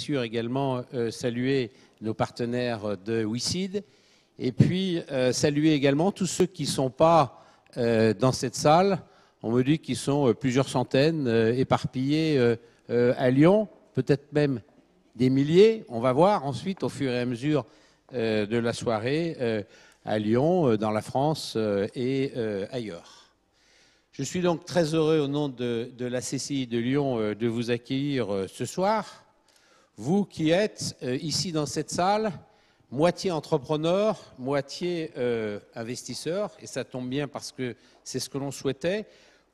sûr également saluer nos partenaires de WICID et puis saluer également tous ceux qui ne sont pas dans cette salle. On me dit qu'ils sont plusieurs centaines éparpillés à Lyon, peut-être même des milliers. On va voir ensuite au fur et à mesure de la soirée à Lyon, dans la France et ailleurs. Je suis donc très heureux au nom de la CCI de Lyon de vous accueillir ce soir. Vous qui êtes ici dans cette salle, moitié entrepreneurs, moitié investisseurs, et ça tombe bien parce que c'est ce que l'on souhaitait,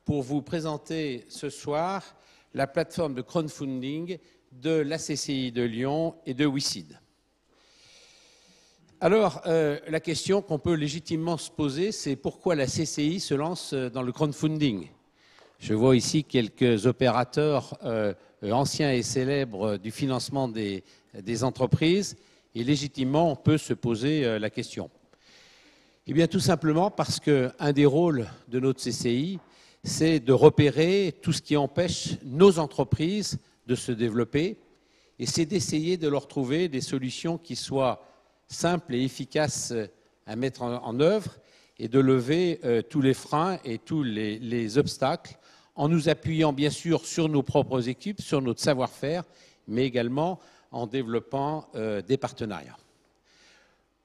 pour vous présenter ce soir la plateforme de crowdfunding de la CCI de Lyon et de WICID. Alors, la question qu'on peut légitimement se poser, c'est pourquoi la CCI se lance dans le crowdfunding. Je vois ici quelques opérateurs anciens et célèbres du financement des entreprises, et légitimement, on peut se poser la question. Eh bien, tout simplement parce qu'un des rôles de notre CCI, c'est de repérer tout ce qui empêche nos entreprises de se développer, et c'est d'essayer de leur trouver des solutions qui soient simple et efficace à mettre en œuvre et de lever tous les freins et tous les obstacles en nous appuyant bien sûr sur nos propres équipes, sur notre savoir-faire, mais également en développant des partenariats.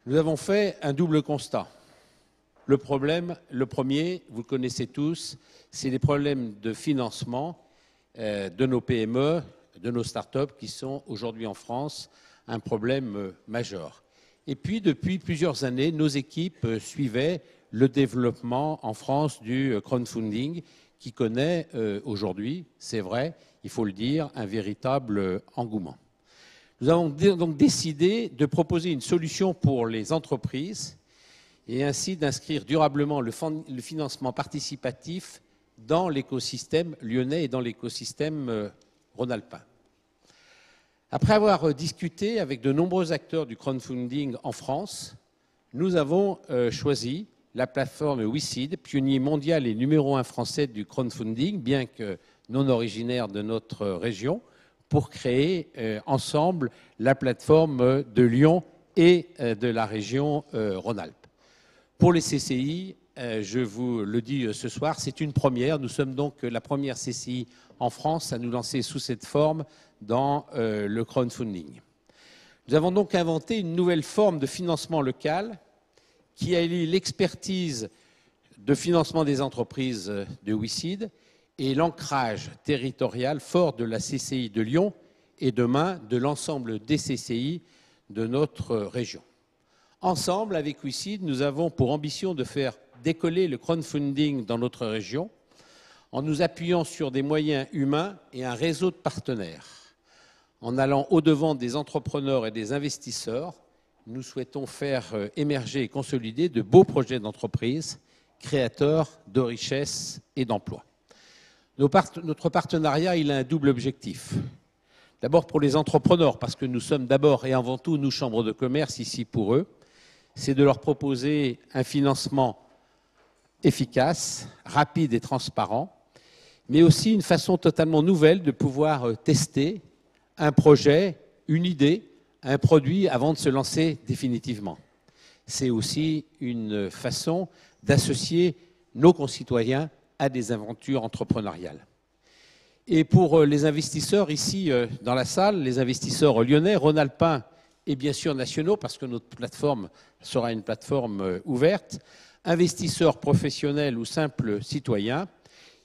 Nous avons fait un double constat. Le premier, vous le connaissez tous, c'est les problèmes de financement de nos PME, de nos start-up qui sont aujourd'hui en France un problème majeur. Et puis, depuis plusieurs années, nos équipes suivaient le développement en France du crowdfunding qui connaît aujourd'hui, c'est vrai, il faut le dire, un véritable engouement. Nous avons donc décidé de proposer une solution pour les entreprises et ainsi d'inscrire durablement le financement participatif dans l'écosystème lyonnais et dans l'écosystème rhône-alpin. Après avoir discuté avec de nombreux acteurs du crowdfunding en France, nous avons choisi la plateforme WICID, pionnier mondial et numéro 1 français du crowdfunding, bien que non originaire de notre région, pour créer ensemble la plateforme de Lyon et de la région Rhône-Alpes. Pour les CCI, je vous le dis ce soir, c'est une première. Nous sommes donc la première CCI en France à nous lancer sous cette forme dans le crowdfunding. Nous avons donc inventé une nouvelle forme de financement local qui allie l'expertise de financement des entreprises de WICID et l'ancrage territorial fort de la CCI de Lyon et demain de l'ensemble des CCI de notre région. Ensemble, avec WICID, nous avons pour ambition de faire décoller le crowdfunding dans notre région en nous appuyant sur des moyens humains et un réseau de partenaires. En allant au-devant des entrepreneurs et des investisseurs, nous souhaitons faire émerger et consolider de beaux projets d'entreprise, créateurs de richesses et d'emplois. Notre partenariat, il a un double objectif. D'abord pour les entrepreneurs, parce que nous sommes d'abord et avant tout, nous, chambres de commerce, ici pour eux, c'est de leur proposer un financement efficace, rapide et transparent, mais aussi une façon totalement nouvelle de pouvoir tester un projet, une idée, un produit avant de se lancer définitivement. C'est aussi une façon d'associer nos concitoyens à des aventures entrepreneuriales. Et pour les investisseurs ici dans la salle, les investisseurs lyonnais, rhône-alpins et bien sûr nationaux, parce que notre plateforme sera une plateforme ouverte, investisseurs professionnels ou simples citoyens,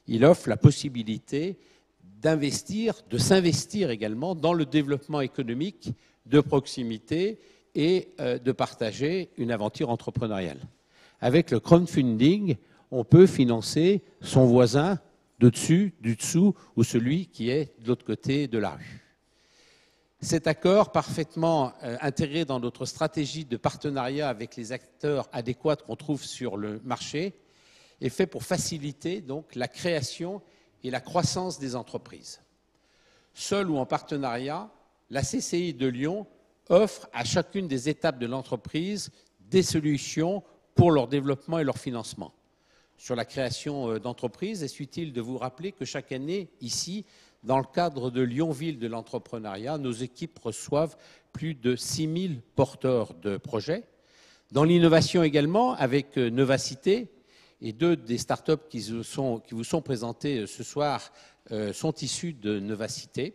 il offre la possibilité d'investir, de s'investir également dans le développement économique de proximité et de partager une aventure entrepreneuriale. Avec le crowdfunding, on peut financer son voisin de dessus, du dessous ou celui qui est de l'autre côté de la rue. Cet accord, parfaitement intégré dans notre stratégie de partenariat avec les acteurs adéquats qu'on trouve sur le marché, est fait pour faciliter donc la création et la croissance des entreprises. Seule ou en partenariat, la CCI de Lyon offre à chacune des étapes de l'entreprise des solutions pour leur développement et leur financement. Sur la création d'entreprises, est-ce utile de vous rappeler que chaque année, ici, Dans le cadre de Lyon-Ville de l'entrepreneuriat, nos équipes reçoivent plus de 6000 porteurs de projets. Dans l'innovation également, avec Novacité, et deux des startups qui vous sont présentées ce soir sont issues de Novacité.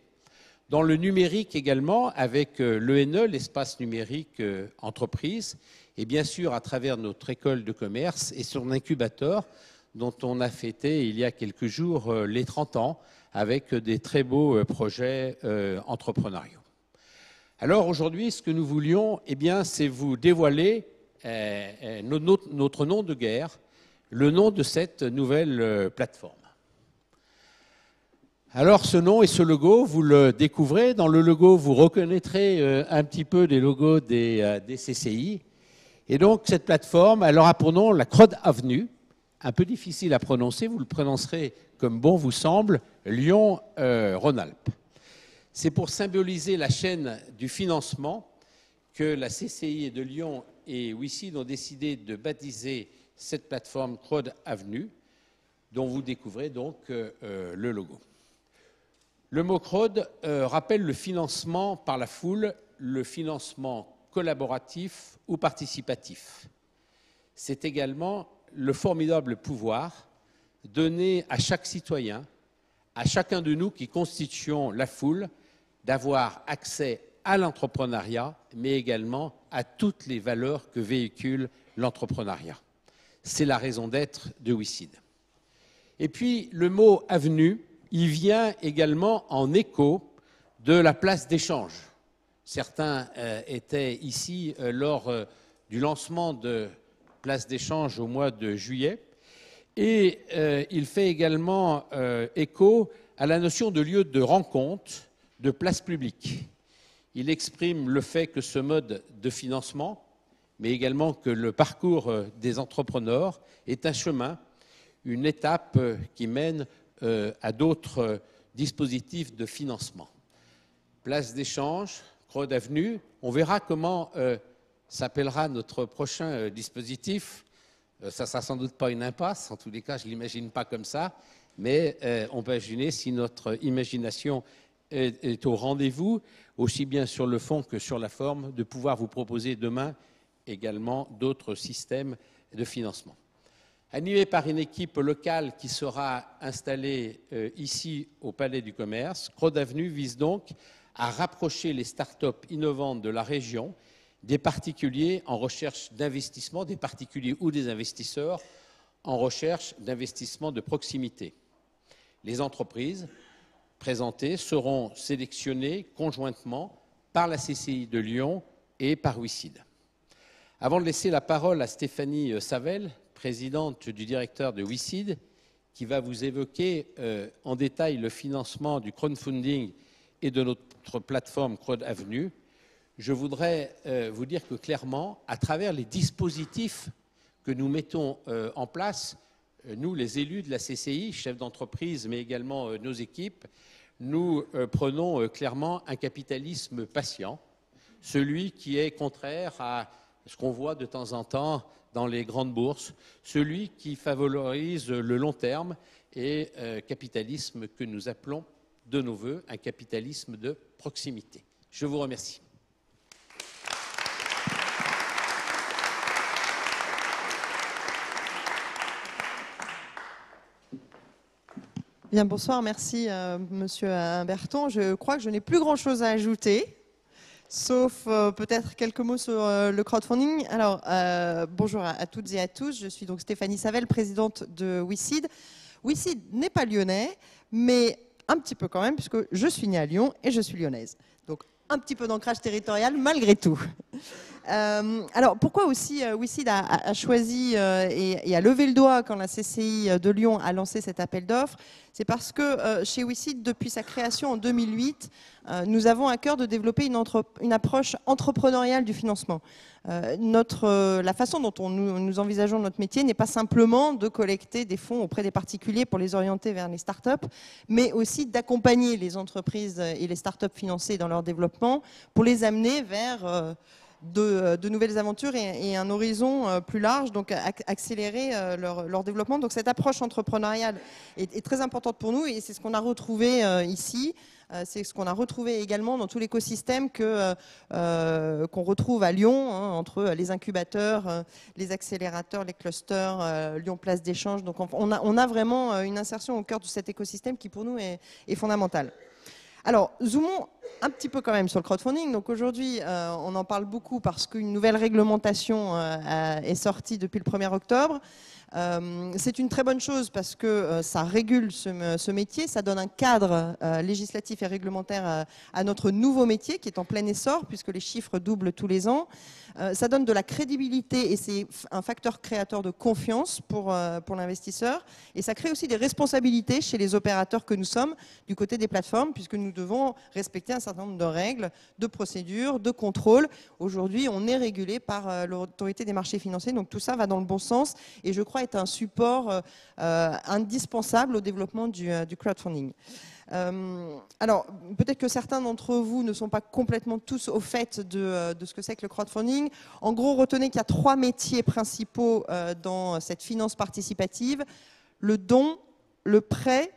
Dans le numérique également, avec l'ENE, l'espace numérique entreprise, et bien sûr à travers notre école de commerce et son incubateur, dont on a fêté il y a quelques jours les 30 ans, avec des très beaux projets entrepreneuriaux. Alors aujourd'hui, ce que nous voulions, eh bien, c'est vous dévoiler notre nom de guerre, le nom de cette nouvelle plateforme. Alors ce nom et ce logo, vous le découvrez. Dans le logo, vous reconnaîtrez un petit peu des logos des CCI. Et donc cette plateforme, elle aura pour nom la CROD Avenue, un peu difficile à prononcer, vous le prononcerez comme bon vous semble, Lyon-Rhône-Alpes. C'est pour symboliser la chaîne du financement que la CCI de Lyon et WICID ont décidé de baptiser cette plateforme CROD Avenue, dont vous découvrez donc le logo. Le mot CROD rappelle le financement par la foule, le financement collaboratif ou participatif. C'est également le formidable pouvoir donné à chaque citoyen, à chacun de nous qui constituons la foule, d'avoir accès à l'entrepreneuriat, mais également à toutes les valeurs que véhicule l'entrepreneuriat. C'est la raison d'être de WICID. Et puis, le mot « avenue », il vient également en écho de la place d'échange. Certains étaient ici lors du lancement de place d'échange au mois de juillet. Et il fait également écho à la notion de lieu de rencontre, de place publique. Il exprime le fait que ce mode de financement, mais également que le parcours des entrepreneurs est un chemin, une étape qui mène à d'autres dispositifs de financement. Place d'échange, CROD Avenue, on verra comment s'appellera notre prochain dispositif. Ça ne sera sans doute pas une impasse, en tous les cas je ne l'imagine pas comme ça, mais on peut imaginer si notre imagination est au rendez-vous, aussi bien sur le fond que sur la forme, de pouvoir vous proposer demain également d'autres systèmes de financement. Animé par une équipe locale qui sera installée ici au Palais du Commerce, CROD Avenue vise donc à rapprocher les startups innovantes de la région des particuliers en recherche d'investissement, des particuliers ou des investisseurs en recherche d'investissement de proximité. Les entreprises présentées seront sélectionnées conjointement par la CCI de Lyon et par WICID. Avant de laisser la parole à Stéphanie Savel, présidente du directeur de WICID, qui va vous évoquer en détail le financement du crowdfunding et de notre plateforme CROD Avenue, je voudrais vous dire que clairement, à travers les dispositifs que nous mettons en place, nous, les élus de la CCI, chefs d'entreprise, mais également nos équipes, nous prenons clairement un capitalisme patient, celui qui est contraire à ce qu'on voit de temps en temps dans les grandes bourses, celui qui favorise le long terme et capitalisme que nous appelons de nos voeux un capitalisme de proximité. Je vous remercie. Bien, bonsoir, merci Monsieur Berton. Je crois que je n'ai plus grand-chose à ajouter, sauf peut-être quelques mots sur le crowdfunding. Alors, bonjour à toutes et à tous, je suis donc Stéphanie Savel, présidente de WICID. WICID n'est pas lyonnais, mais un petit peu quand même, puisque je suis née à Lyon et je suis lyonnaise. Donc, un petit peu d'ancrage territorial malgré tout. Alors, pourquoi aussi WICID a choisi et a levé le doigt quand la CCI de Lyon a lancé cet appel d'offres? C'est parce que chez WICID, depuis sa création en 2008, nous avons à cœur de développer une approche entrepreneuriale du financement. La façon dont nous envisageons notre métier n'est pas simplement de collecter des fonds auprès des particuliers pour les orienter vers les startups, mais aussi d'accompagner les entreprises et les startups financées dans leur développement pour les amener vers de nouvelles aventures et un horizon plus large, donc accélérer leur développement. Donc cette approche entrepreneuriale est très importante pour nous et c'est ce qu'on a retrouvé ici. C'est ce qu'on a retrouvé également dans tout l'écosystème qu'on retrouve à Lyon, hein, entre les incubateurs, les accélérateurs, les clusters, Lyon Place d'Échange. Donc on a vraiment une insertion au cœur de cet écosystème qui pour nous est fondamentale. Alors, zoomons un petit peu quand même sur le crowdfunding. Donc aujourd'hui, on en parle beaucoup parce qu'une nouvelle réglementation est sortie depuis le 1er octobre. C'est une très bonne chose parce que ça régule ce métier, ça donne un cadre législatif et réglementaire à notre nouveau métier qui est en plein essor puisque les chiffres doublent tous les ans. Ça donne de la crédibilité et c'est un facteur créateur de confiance pour l'investisseur. Et ça crée aussi des responsabilités chez les opérateurs que nous sommes du côté des plateformes puisque nous devons respecter un certain nombre de règles, de procédures, de contrôles. Aujourd'hui, on est régulé par l'autorité des marchés financiers. Donc tout ça va dans le bon sens et je crois est un support indispensable au développement du crowdfunding. Alors, peut-être que certains d'entre vous ne sont pas complètement tous au fait de ce que c'est que le crowdfunding. En gros, retenez qu'il y a 3 métiers principaux dans cette finance participative. Le don, le prêt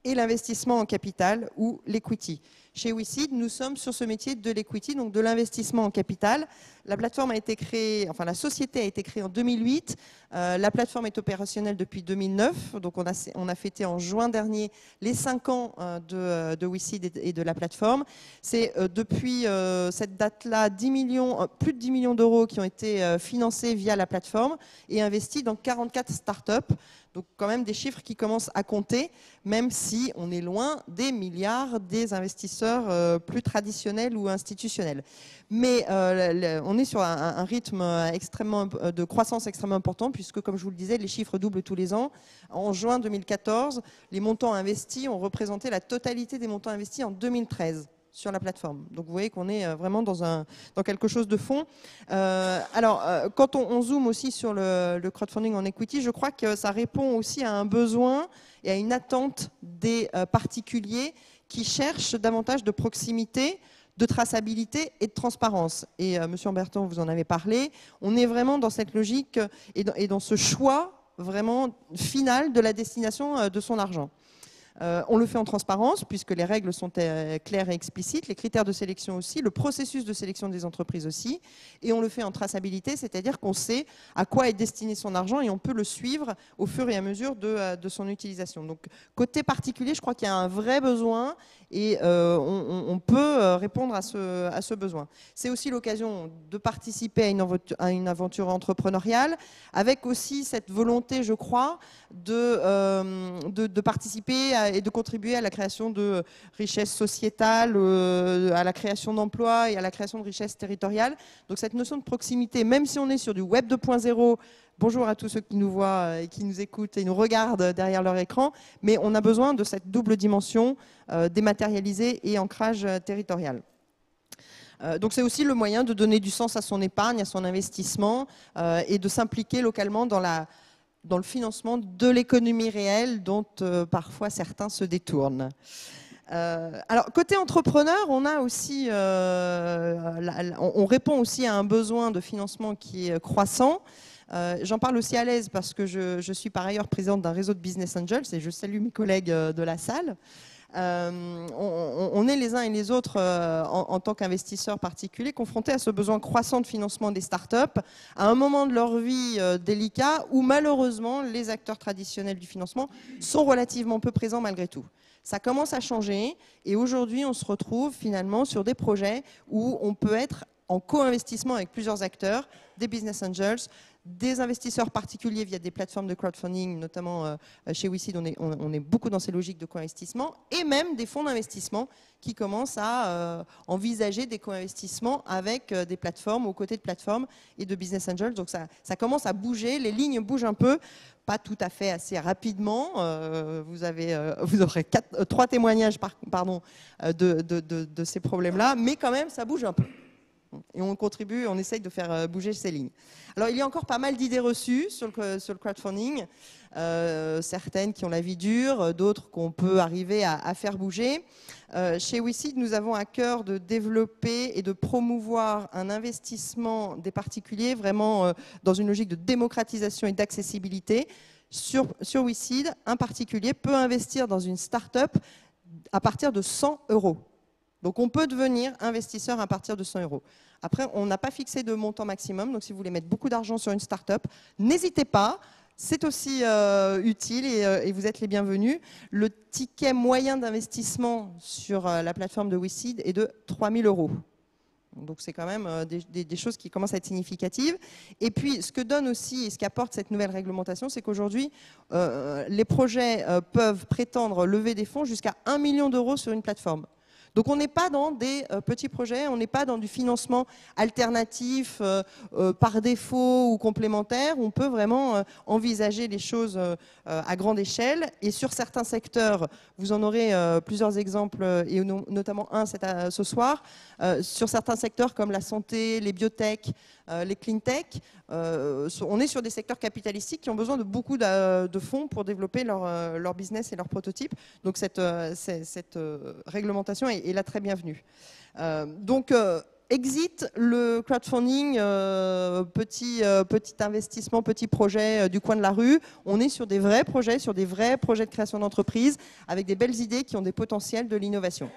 et l'investissement en capital ou l'equity. Chez WeSeed, nous sommes sur ce métier de l'equity, donc de l'investissement en capital. La plateforme a été créée, enfin la société a été créée en 2008. La plateforme est opérationnelle depuis 2009. Donc on a fêté en juin dernier les 5 ans de WeSeed et de la plateforme. C'est depuis cette date-là plus de 10 millions d'euros qui ont été financés via la plateforme et investis dans 44 startups. Donc quand même des chiffres qui commencent à compter, même si on est loin des milliards des investisseurs plus traditionnels ou institutionnels. Mais on est sur un rythme de croissance extrêmement important, puisque comme je vous le disais, les chiffres doublent tous les ans. En juin 2014, les montants investis ont représenté la totalité des montants investis en 2013. Sur la plateforme. Donc vous voyez qu'on est vraiment dans quelque chose de fond. Quand on zoome aussi sur le crowdfunding en equity, je crois que ça répond aussi à un besoin et à une attente des particuliers qui cherchent davantage de proximité, de traçabilité et de transparence. Et Monsieur Humberton, vous en avez parlé, on est vraiment dans cette logique et dans ce choix vraiment final de la destination de son argent. On le fait en transparence puisque les règles sont claires et explicites, les critères de sélection aussi, le processus de sélection des entreprises aussi, et on le fait en traçabilité, c'est-à-dire qu'on sait à quoi est destiné son argent et on peut le suivre au fur et à mesure de son utilisation. Donc côté particulier, je crois qu'il y a un vrai besoin et on peut répondre à ce besoin. C'est aussi l'occasion de participer à une aventure entrepreneuriale avec aussi cette volonté, je crois, de participer et de contribuer à la création de richesses sociétales, à la création d'emplois et à la création de richesses territoriales. Donc cette notion de proximité, même si on est sur du web 2.0, bonjour à tous ceux qui nous voient et qui nous écoutent et nous regardent derrière leur écran, mais on a besoin de cette double dimension dématérialisée et ancrage territorial. Donc c'est aussi le moyen de donner du sens à son épargne, à son investissement et de s'impliquer localement dans le financement de l'économie réelle dont parfois certains se détournent. Alors côté entrepreneur, on a aussi, on répond aussi à un besoin de financement qui est croissant. J'en parle aussi à l'aise parce que je suis par ailleurs présidente d'un réseau de business angels et je salue mes collègues de la salle. On est les uns et les autres en tant qu'investisseurs particuliers confrontés à ce besoin croissant de financement des startups à un moment de leur vie délicat où malheureusement les acteurs traditionnels du financement sont relativement peu présents malgré tout. Ça commence à changer et aujourd'hui on se retrouve finalement sur des projets où on peut être en co-investissement avec plusieurs acteurs, des business angels, des investisseurs particuliers via des plateformes de crowdfunding, notamment chez WeSeed, on est beaucoup dans ces logiques de co-investissement, et même des fonds d'investissement qui commencent à envisager des co-investissements avec des plateformes, aux côtés de plateformes et de business angels. Donc ça commence à bouger, les lignes bougent un peu, pas tout à fait assez rapidement. Vous aurez 3 témoignages de ces problèmes-là, mais quand même ça bouge un peu. et on contribue, on essaye de faire bouger ces lignes. Alors il y a encore pas mal d'idées reçues sur le crowdfunding, certaines qui ont la vie dure, d'autres qu'on peut arriver à faire bouger. Chez WeSeed, nous avons à cœur de développer et de promouvoir un investissement des particuliers vraiment dans une logique de démocratisation et d'accessibilité. Sur WeSeed, un particulier peut investir dans une start-up à partir de 100 €. Donc on peut devenir investisseur à partir de 100 €. Après, on n'a pas fixé de montant maximum, donc si vous voulez mettre beaucoup d'argent sur une start-up, n'hésitez pas, c'est aussi utile et vous êtes les bienvenus. Le ticket moyen d'investissement sur la plateforme de WeSeed est de 3 000 €. Donc c'est quand même des choses qui commencent à être significatives. Et puis ce que donne aussi et ce qu'apporte cette nouvelle réglementation, c'est qu'aujourd'hui, les projets peuvent prétendre lever des fonds jusqu'à 1 million € sur une plateforme. Donc on n'est pas dans des petits projets, on n'est pas dans du financement alternatif par défaut ou complémentaire. On peut vraiment envisager les choses à grande échelle. Et sur certains secteurs, vous en aurez plusieurs exemples, et notamment un ce soir, sur certains secteurs comme la santé, les biotech, les clean tech, on est sur des secteurs capitalistiques qui ont besoin de beaucoup de fonds pour développer leur business et leurs prototypes. Donc cette réglementation est là très bienvenue. Exit le crowdfunding, petit investissement, petit projet du coin de la rue. On est sur des vrais projets de création d'entreprise avec des belles idées qui ont des potentiels de l'innovation.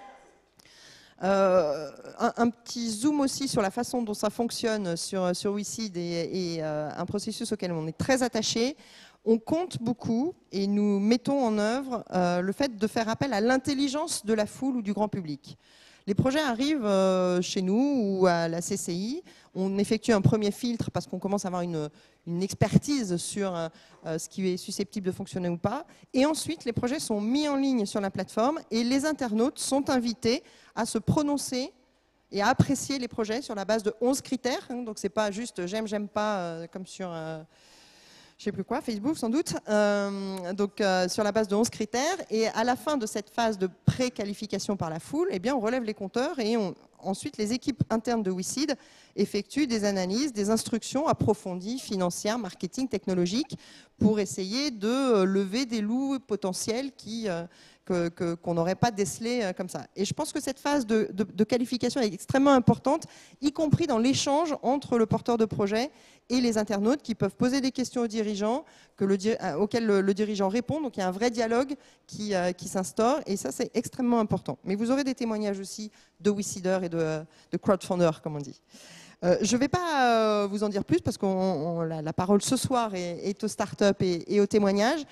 Un petit zoom aussi sur la façon dont ça fonctionne sur WeSeed et un processus auquel on est très attaché. On compte beaucoup et nous mettons en œuvre le fait de faire appel à l'intelligence de la foule ou du grand public. Les projets arrivent chez nous ou à la CCI. On effectue un premier filtre parce qu'on commence à avoir une expertise sur ce qui est susceptible de fonctionner ou pas. Et ensuite, les projets sont mis en ligne sur la plateforme et les internautes sont invités à se prononcer et à apprécier les projets sur la base de 11 critères. Donc, ce n'est pas juste j'aime, j'aime pas, comme sur... je ne sais plus quoi, Facebook sans doute, sur la base de 11 critères. Et à la fin de cette phase de pré-qualification par la foule, eh bien, on relève les compteurs et ensuite les équipes internes de WeSeed effectuent des analyses, des instructions approfondies, financières, marketing, technologiques, pour essayer de lever des loups potentiels qu'on n'aurait pas décelés comme ça. Et je pense que cette phase de qualification est extrêmement importante, y compris dans l'échange entre le porteur de projet et les internautes qui peuvent poser des questions aux dirigeants auxquelles le dirigeant répond. Donc il y a un vrai dialogue qui s'instaure et ça c'est extrêmement important. Mais vous aurez des témoignages aussi de WeSeeders et de crowdfunders comme on dit. Je ne vais pas vous en dire plus parce que la parole ce soir est aux startups et aux témoignages.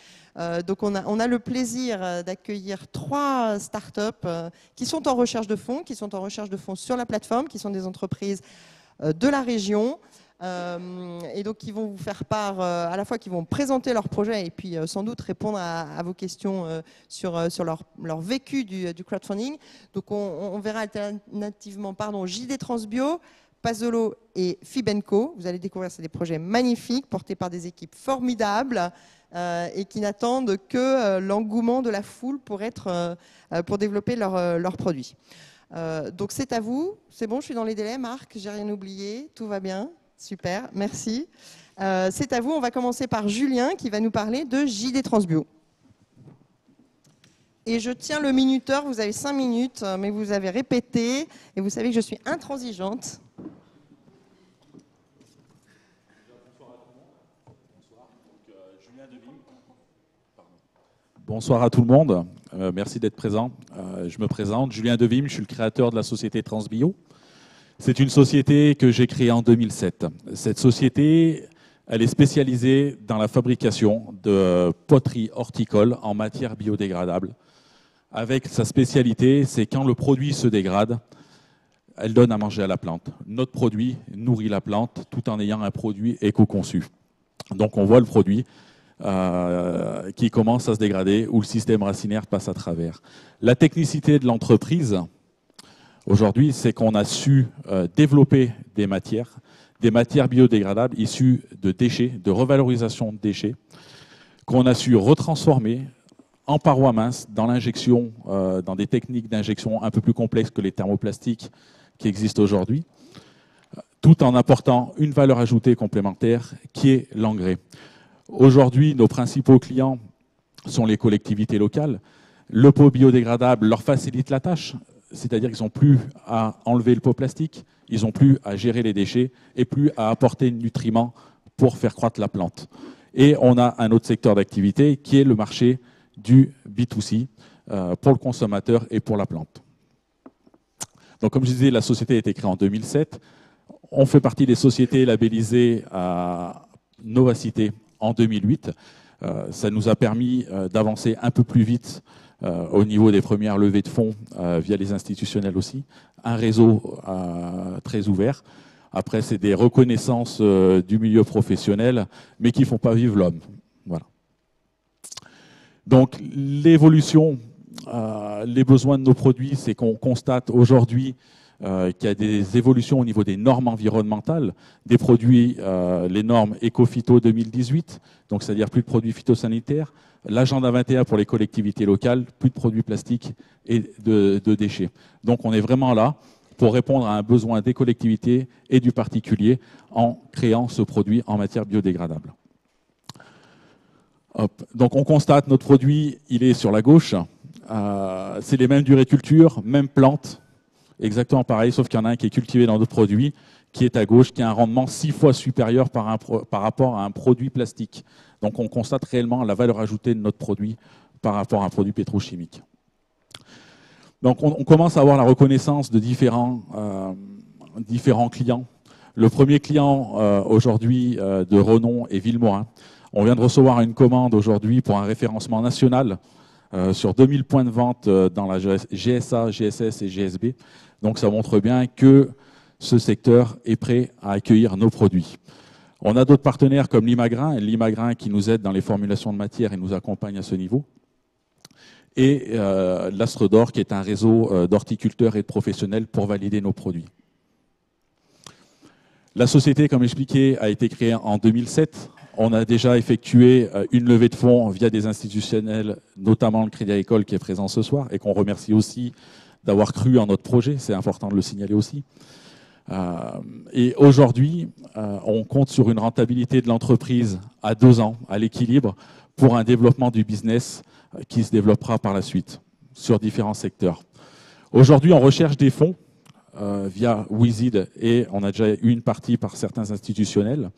Donc on a le plaisir d'accueillir 3 startups qui sont en recherche de fonds, sur la plateforme, qui sont des entreprises de la région. Et donc qui vont vous faire part, à la fois qui vont présenter leur projet et puis sans doute répondre à vos questions sur leur vécu du crowdfunding. Donc on verra alternativement JD Transbio, Pazolo et Fibenco. Vous allez découvrir, c'est des projets magnifiques portés par des équipes formidables et qui n'attendent que l'engouement de la foule pour développer leurs produits. Donc c'est à vous. C'est bon, je suis dans les délais, Marc, j'ai rien oublié, tout va bien. Super, merci. C'est à vous, on va commencer par Julien qui va nous parler de JD Transbio. Et je tiens le minuteur, vous avez 5 minutes, mais vous avez répété et vous savez que je suis intransigeante. Bonsoir à tout le monde, merci d'être présent. Je me présente, Julien Devim, je suis le créateur de la société Transbio. C'est une société que j'ai créée en 2007. Cette société, elle est spécialisée dans la fabrication de poteries horticoles en matière biodégradable. Avec sa spécialité, c'est quand le produit se dégrade, elle donne à manger à la plante. Notre produit nourrit la plante tout en ayant un produit éco-conçu. Donc on voit le produit qui commence à se dégrader, où le système racinaire passe à travers. La technicité de l'entreprise, aujourd'hui, c'est qu'on a su développer des matières biodégradables issues de déchets, de revalorisation de déchets, qu'on a su retransformer en parois minces dans l'injection, dans des techniques d'injection un peu plus complexes que les thermoplastiques qui existent aujourd'hui. tout en apportant une valeur ajoutée complémentaire qui est l'engrais. Aujourd'hui, nos principaux clients sont les collectivités locales. Le pot biodégradable leur facilite la tâche, c'est-à-dire qu'ils n'ont plus à enlever le pot plastique, ils n'ont plus à gérer les déchets et plus à apporter de nutriments pour faire croître la plante. Et on a un autre secteur d'activité qui est le marché du B2C pour le consommateur et pour la plante. Donc, comme je disais, la société a été créée en 2007. On fait partie des sociétés labellisées à Novacité en 2008. Ça nous a permis d'avancer un peu plus vite au niveau des premières levées de fonds via les institutionnels aussi. Un réseau très ouvert. Après, c'est des reconnaissances du milieu professionnel, mais qui ne font pas vivre l'homme. Voilà. Donc, l'évolution, les besoins de nos produits, c'est qu'on constate aujourd'hui qu'il y a des évolutions au niveau des normes environnementales, des produits, les normes Éco-Phyto 2018, donc c'est-à-dire plus de produits phytosanitaires, l'agenda 21 pour les collectivités locales, plus de produits plastiques et de déchets. Donc on est vraiment là pour répondre à un besoin des collectivités et du particulier en créant ce produit en matière biodégradable. Hop. Donc on constate notre produit, il est sur la gauche, c'est les mêmes durées de culture, même plante, exactement pareil, sauf qu'il y en a un qui est cultivé dans d'autres produits, qui est à gauche, qui a un rendement 6 fois supérieur par rapport à un produit plastique. Donc on constate réellement la valeur ajoutée de notre produit par rapport à un produit pétrochimique. Donc on commence à avoir la reconnaissance de différents clients. Le premier client aujourd'hui de renom est Villemorin. On vient de recevoir une commande aujourd'hui pour un référencement national sur 2000 points de vente dans la GSA, GSS et GSB. Donc ça montre bien que ce secteur est prêt à accueillir nos produits. On a d'autres partenaires comme l'Imagrin qui nous aide dans les formulations de matière et nous accompagne à ce niveau. Et l'Astre d'Or qui est un réseau d'horticulteurs et de professionnels pour valider nos produits. La société, comme expliqué, a été créée en 2007. On a déjà effectué une levée de fonds via des institutionnels, notamment le Crédit Agricole qui est présent ce soir et qu'on remercie aussi d'avoir cru en notre projet. C'est important de le signaler aussi. Et aujourd'hui, on compte sur une rentabilité de l'entreprise à 2 ans, à l'équilibre, pour un développement du business qui se développera par la suite sur différents secteurs. Aujourd'hui, on recherche des fonds via Wizid et on a déjà eu une partie par certains institutionnels.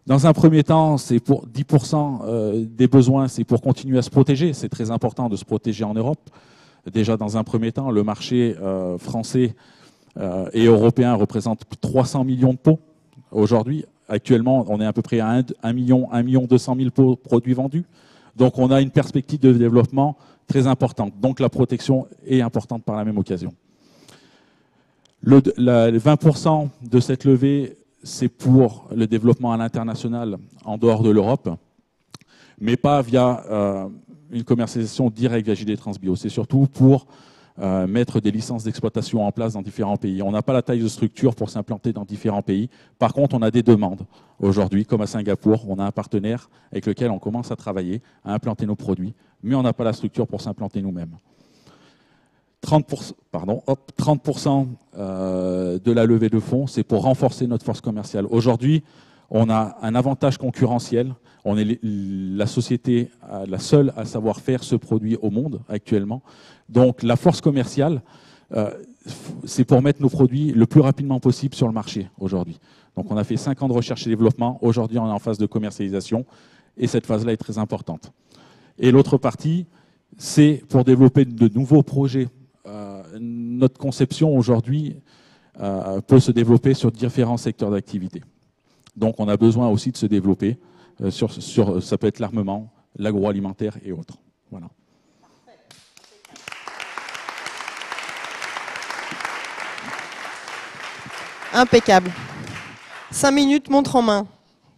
Dans un premier temps, c'est pour 10% des besoins, c'est pour continuer à se protéger. C'est très important de se protéger en Europe. Déjà, dans un premier temps, le marché français et européen représente 300 millions de pots aujourd'hui. Actuellement, on est à peu près à 1 million 200 000 pots produits vendus. Donc, on a une perspective de développement très importante. Donc, la protection est importante par la même occasion. Les 20% de cette levée, c'est pour le développement à l'international en dehors de l'Europe, mais pas via une commercialisation directe via JD Transbio. C'est surtout pour mettre des licences d'exploitation en place dans différents pays. On n'a pas la taille de structure pour s'implanter dans différents pays. Par contre, on a des demandes. Aujourd'hui, comme à Singapour, on a un partenaire avec lequel on commence à travailler, à implanter nos produits, mais on n'a pas la structure pour s'implanter nous-mêmes. 30% de la levée de fonds, c'est pour renforcer notre force commerciale. Aujourd'hui, on a un avantage concurrentiel. On est la société la seule à savoir faire ce produit au monde actuellement. Donc la force commerciale, c'est pour mettre nos produits le plus rapidement possible sur le marché aujourd'hui. Donc on a fait 5 ans de recherche et développement. Aujourd'hui, on est en phase de commercialisation et cette phase-là est très importante. Et l'autre partie, c'est pour développer de nouveaux projets. Notre conception aujourd'hui peut se développer sur différents secteurs d'activité. Donc on a besoin aussi de se développer ça peut être l'armement, l'agroalimentaire et autres. Voilà. Impeccable. 5 minutes, montre en main.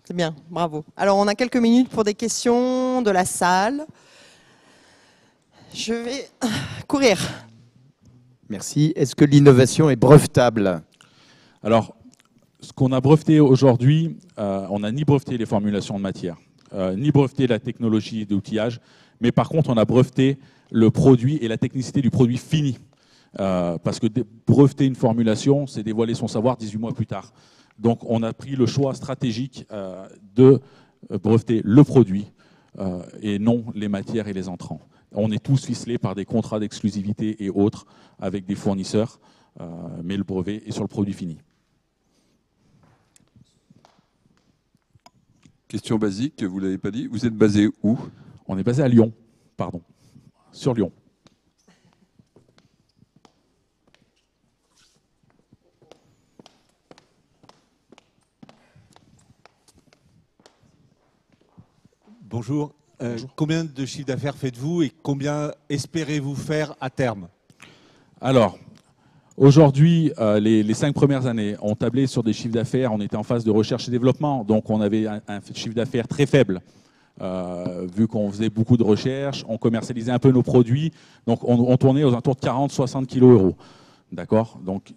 C'est bien, bravo. Alors on a quelques minutes pour des questions de la salle. Je vais courir. Merci. Est-ce que l'innovation est brevetable? Alors, ce qu'on a breveté aujourd'hui, on n'a ni breveté les formulations de matière, ni breveté la technologie d'outillage, mais par contre, on a breveté le produit et la technicité du produit fini. Parce que breveter une formulation, c'est dévoiler son savoir 18 mois plus tard. Donc on a pris le choix stratégique de breveter le produit et non les matières et les entrants. On est tous ficelés par des contrats d'exclusivité et autres avec des fournisseurs, mais le brevet est sur le produit fini. Question basique, vous ne l'avez pas dit, vous êtes basé où? On est basé à Lyon, pardon, sur Lyon. Bonjour. Bonjour. Combien de chiffre d'affaires faites-vous et combien espérez-vous faire à terme? Alors, aujourd'hui, les 5 premières années, on tablait sur des chiffres d'affaires, on était en phase de recherche et développement, donc on avait un chiffre d'affaires très faible. Vu qu'on faisait beaucoup de recherches, on commercialisait un peu nos produits, donc on tournait aux alentours de 40-60 kg/€. D'accord? Donc,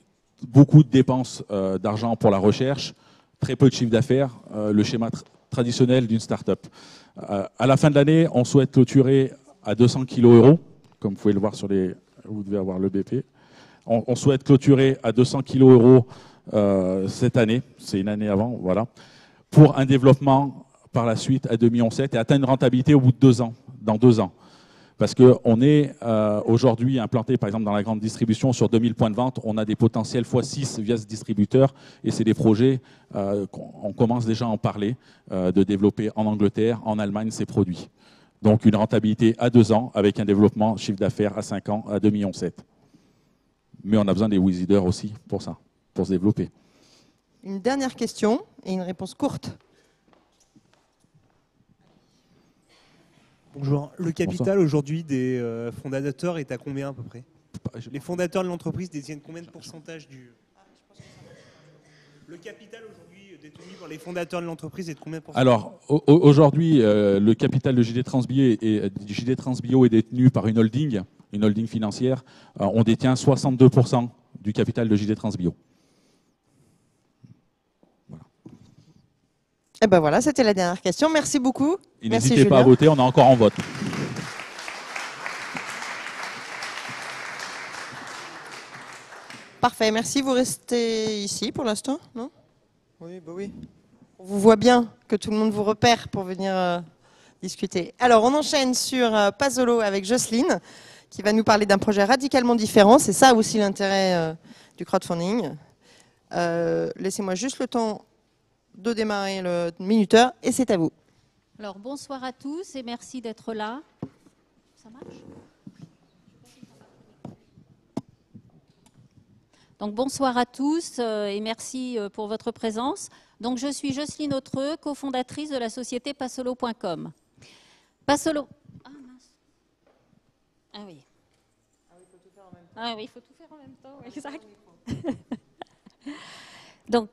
beaucoup de dépenses d'argent pour la recherche, très peu de chiffre d'affaires, le schéma traditionnel d'une start-up. À la fin de l'année, on souhaite clôturer à 200 kg/€, comme vous pouvez le voir sur les... Vous devez avoir le BP. On souhaite clôturer à 200 kg/€ cette année, c'est une année avant, voilà, pour un développement par la suite à 2,7 millions et atteindre une rentabilité au bout de 2 ans, dans 2 ans. Parce qu'on est aujourd'hui implanté, par exemple, dans la grande distribution sur 2000 points de vente. On a des potentiels x6 via ce distributeur. Et c'est des projets, on commence déjà à en parler, de développer en Angleterre, en Allemagne, ces produits. Donc une rentabilité à 2 ans avec un développement chiffre d'affaires à 5 ans à 2,7 millions. Mais on a besoin des wizarders aussi pour ça, pour se développer. Une dernière question et une réponse courte. Bonjour. Le capital aujourd'hui des fondateurs est à combien à peu près? Les fondateurs de l'entreprise détiennent combien de pourcentage du... Le capital aujourd'hui détenu par les fondateurs de l'entreprise est de combien de pourcentage? Alors, aujourd'hui, le capital de JD Transbio est détenu par une holding financière. On détient 62% du capital de JD Transbio. Et ben voilà, c'était la dernière question. Merci beaucoup. Et Merci, n'hésitez pas à Julien. voter, on est encore en vote. Parfait, merci. Vous restez ici pour l'instant, non? Oui, bah oui. On vous voit bien, que tout le monde vous repère pour venir discuter. Alors, on enchaîne sur Pasolo avec Jocelyne, qui va nous parler d'un projet radicalement différent. C'est ça aussi l'intérêt du crowdfunding. Laissez-moi juste le temps de démarrer le minuteur et c'est à vous. Alors bonsoir à tous et merci d'être là. Ça marche ? Donc bonsoir à tous et merci pour votre présence. Donc je suis Jocelyne Autreux, cofondatrice de la société Pasolo.com. Pasolo. Ah mince. Ah oui. Ah oui, il faut tout faire en même temps. Oui, exact. Donc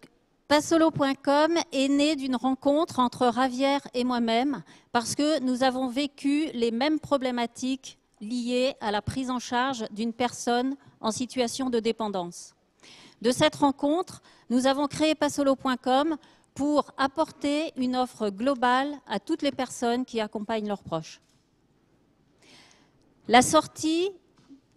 Pasolo.com est né d'une rencontre entre Ravière et moi-même parce que nous avons vécu les mêmes problématiques liées à la prise en charge d'une personne en situation de dépendance. De cette rencontre, nous avons créé Pasolo.com pour apporter une offre globale à toutes les personnes qui accompagnent leurs proches. La sortie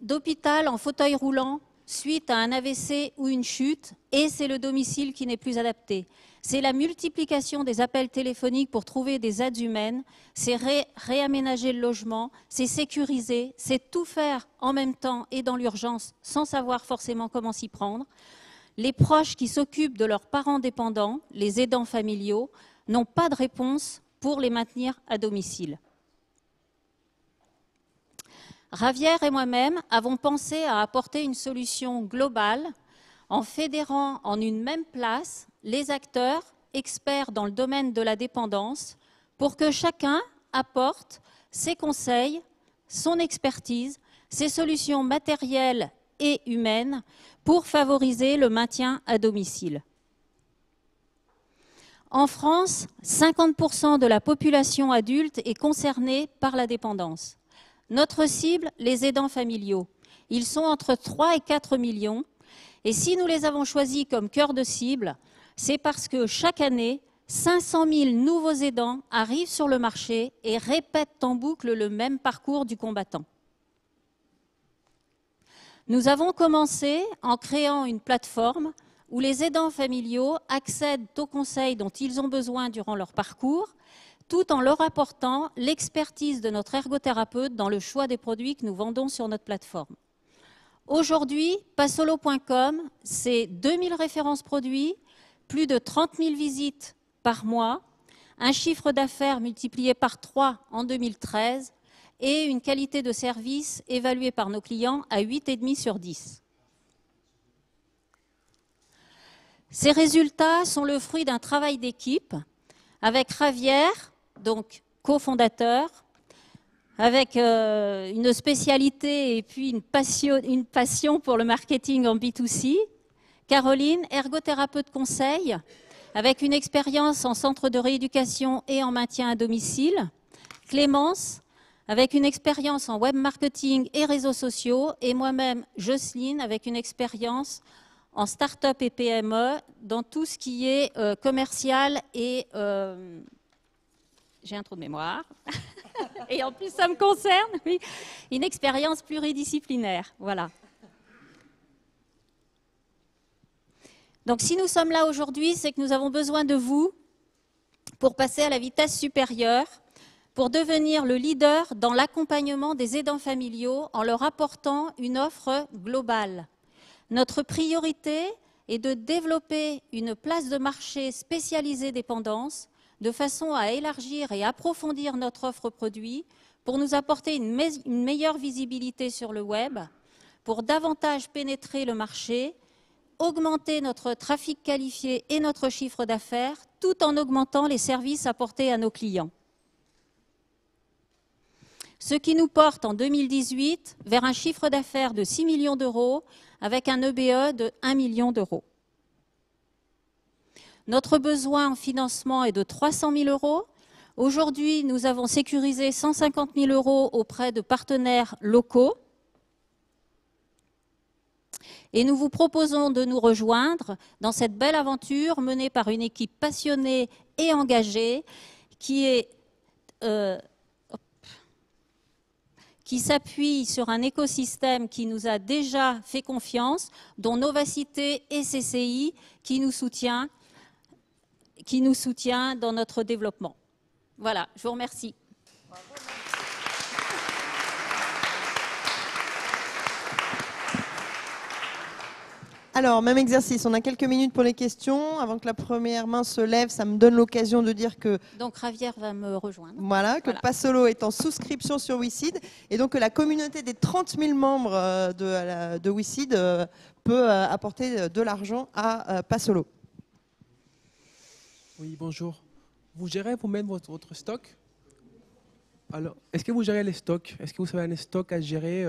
d'hôpital en fauteuil roulant suite à un AVC ou une chute, et c'est le domicile qui n'est plus adapté. C'est la multiplication des appels téléphoniques pour trouver des aides humaines, c'est réaménager le logement, c'est sécuriser, c'est tout faire en même temps et dans l'urgence sans savoir forcément comment s'y prendre. Les proches qui s'occupent de leurs parents dépendants, les aidants familiaux, n'ont pas de réponse pour les maintenir à domicile. Ravière et moi-même avons pensé à apporter une solution globale en fédérant en une même place les acteurs experts dans le domaine de la dépendance pour que chacun apporte ses conseils, son expertise, ses solutions matérielles et humaines pour favoriser le maintien à domicile. En France, 50% de la population adulte est concernée par la dépendance. Notre cible, les aidants familiaux. Ils sont entre 3 et 4 millions. Et si nous les avons choisis comme cœur de cible, c'est parce que chaque année, 500 000 nouveaux aidants arrivent sur le marché et répètent en boucle le même parcours du combattant. Nous avons commencé en créant une plateforme où les aidants familiaux accèdent aux conseils dont ils ont besoin durant leur parcours, tout en leur apportant l'expertise de notre ergothérapeute dans le choix des produits que nous vendons sur notre plateforme. Aujourd'hui, Passolo.com, c'est 2000 références produits, plus de 30 000 visites par mois, un chiffre d'affaires multiplié par 3 en 2013 et une qualité de service évaluée par nos clients à 8,5 sur 10. Ces résultats sont le fruit d'un travail d'équipe avec Javier, donc cofondateur, avec une spécialité et puis une passion pour le marketing en B2C. Caroline, ergothérapeute conseil, avec une expérience en centre de rééducation et en maintien à domicile. Clémence, avec une expérience en web marketing et réseaux sociaux. Et moi-même, Jocelyne, avec une expérience en start-up et PME dans tout ce qui est commercial et... j'ai un trou de mémoire. Et en plus, ça me concerne, oui, une expérience pluridisciplinaire. Voilà. Donc, si nous sommes là aujourd'hui, c'est que nous avons besoin de vous pour passer à la vitesse supérieure, pour devenir le leader dans l'accompagnement des aidants familiaux en leur apportant une offre globale. Notre priorité est de développer une place de marché spécialisée dépendance de façon à élargir et approfondir notre offre produit pour nous apporter une meilleure visibilité sur le web, pour davantage pénétrer le marché, augmenter notre trafic qualifié et notre chiffre d'affaires, tout en augmentant les services apportés à nos clients. Ce qui nous porte en 2018 vers un chiffre d'affaires de 6 millions d'euros avec un EBE de 1 million d'euros. Notre besoin en financement est de 300 000 euros. Aujourd'hui, nous avons sécurisé 150 000 euros auprès de partenaires locaux. Et nous vous proposons de nous rejoindre dans cette belle aventure menée par une équipe passionnée et engagée qui s'appuie sur un écosystème qui nous a déjà fait confiance, dont Novacité et CCI qui nous soutient dans notre développement. Voilà, je vous remercie. Alors, même exercice, on a quelques minutes pour les questions. Avant que la première main se lève, ça me donne l'occasion de dire que... Donc, Javier va me rejoindre. Voilà, que Passolo est en souscription sur WeSeed et donc que la communauté des 30 000 membres de WeSeed peut apporter de l'argent à Passolo. Oui, bonjour. Vous gérez vous-même votre stock? Alors, est-ce que vous gérez les stocks? Est-ce que vous avez un stock à gérer?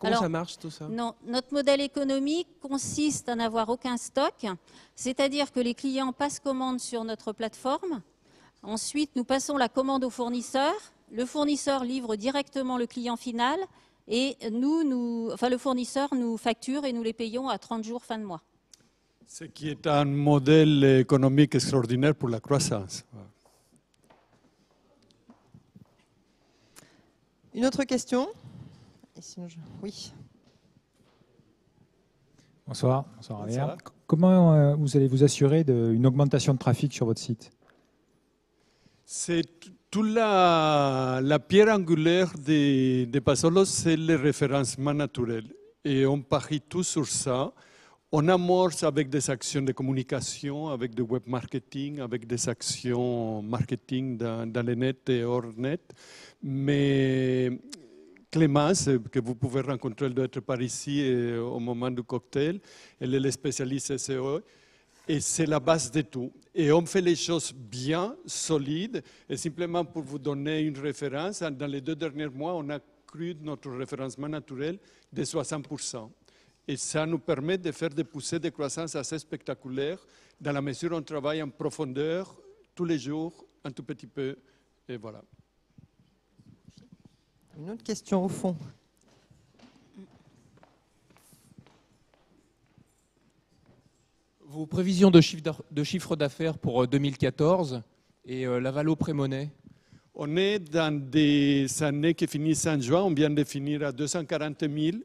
Comment ça marche tout ça? Non, notre modèle économique consiste à n'avoir aucun stock, c'est-à-dire que les clients passent commande sur notre plateforme. Ensuite, nous passons la commande au fournisseur. Le fournisseur livre directement le client final et le fournisseur nous facture et nous les payons à 30 jours fin de mois. Ce qui est un modèle économique extraordinaire pour la croissance. Une autre question? Et sinon oui. Bonsoir, Javier. Comment vous allez vous assurer d'une augmentation de trafic sur votre site? C'est toute la pierre angulaire de Passolo, c'est le référencement naturel. Et on parie tout sur ça. On amorce avec des actions de communication, avec du web marketing, avec des actions marketing dans le net et hors net. Mais Clémence, que vous pouvez rencontrer, elle doit être par ici au moment du cocktail, elle est la spécialiste SEO. Et c'est la base de tout. Et on fait les choses bien, solides. Et simplement pour vous donner une référence, dans les 2 derniers mois, on a cru notre référencement naturel de 60%. Et ça nous permet de faire des poussées de croissance assez spectaculaires dans la mesure où on travaille en profondeur tous les jours, un tout petit peu. Et voilà. Une autre question au fond. Vos prévisions de chiffre d'affaires pour 2014 et la Valo Prémoney? On est dans des années qui finissent en juin. On vient de finir à 240 000.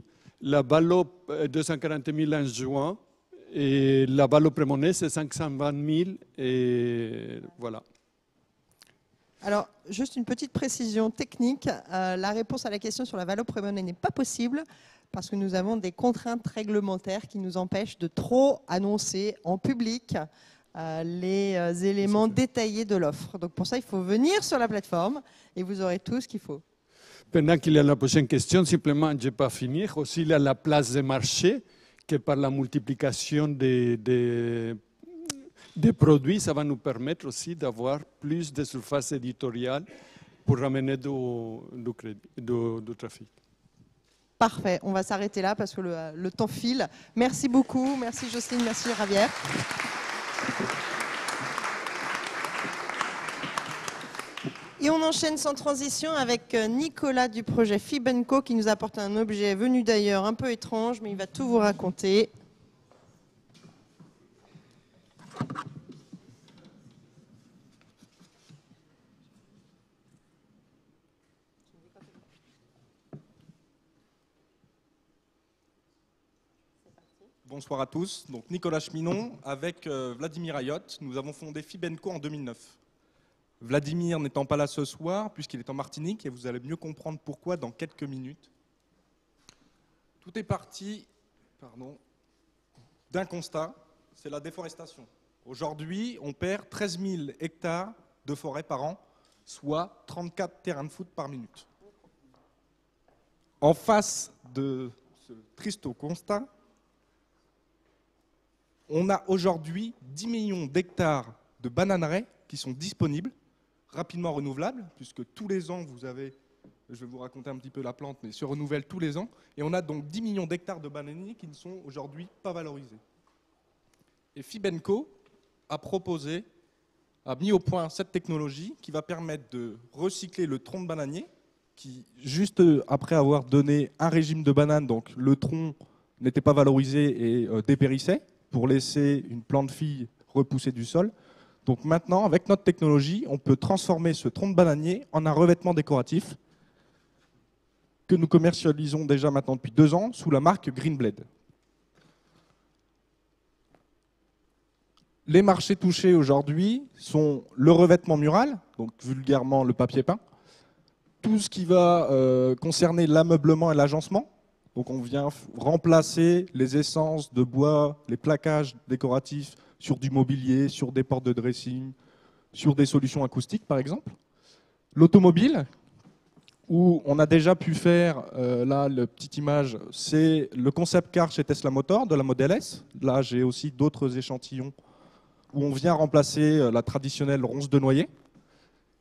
La Valo, 240 000 en juin. Et la valeur prémonée, c'est 520 000. Et voilà. Alors, juste une petite précision technique. La réponse à la question sur la valeur prémonée n'est pas possible parce que nous avons des contraintes réglementaires qui nous empêchent de trop annoncer en public les éléments détaillés de l'offre. Donc pour ça, il faut venir sur la plateforme et vous aurez tout ce qu'il faut. Pendant qu'il y a la prochaine question, simplement, je ne vais pas finir. Aussi, il y a la place de marché, que par la multiplication des produits, ça va nous permettre aussi d'avoir plus de surface éditoriale pour ramener du trafic. Parfait, on va s'arrêter là parce que le temps file. Merci beaucoup, merci Jocelyne, merci Javier. Et on enchaîne sans transition avec Nicolas du projet Fibenco qui nous apporte un objet venu d'ailleurs un peu étrange, mais il va tout vous raconter. Bonsoir à tous. Donc Nicolas Cheminon avec Vladimir Ayotte. Nous avons fondé Fibenco en 2009. Vladimir n'étant pas là ce soir puisqu'il est en Martinique et vous allez mieux comprendre pourquoi dans quelques minutes. Tout est parti d'un constat, c'est la déforestation. Aujourd'hui, on perd 13 000 hectares de forêt par an, soit 34 terrains de foot par minute. En face de ce triste constat, on a aujourd'hui 10 millions d'hectares de bananeraies qui sont disponibles, rapidement renouvelables, puisque tous les ans, vous avez, je vais vous raconter un petit peu la plante, mais se renouvelle tous les ans. Et on a donc 10 millions d'hectares de bananiers qui ne sont aujourd'hui pas valorisés. Et Fibenco a mis au point cette technologie qui va permettre de recycler le tronc de bananier, qui, juste après avoir donné un régime de banane, donc le tronc n'était pas valorisé et dépérissait, pour laisser une plante fille repousser du sol. Donc maintenant, avec notre technologie, on peut transformer ce tronc de bananier en un revêtement décoratif que nous commercialisons déjà maintenant depuis 2 ans sous la marque Greenblade. Les marchés touchés aujourd'hui sont le revêtement mural, donc vulgairement le papier peint, tout ce qui va concerner l'ameublement et l'agencement. Donc on vient remplacer les essences de bois, les plaquages décoratifs sur du mobilier, sur des portes de dressing, sur des solutions acoustiques par exemple. L'automobile, où on a déjà pu faire, là la petite image, c'est le concept car chez Tesla Motors de la Model S. Là j'ai aussi d'autres échantillons où on vient remplacer la traditionnelle ronce de noyer.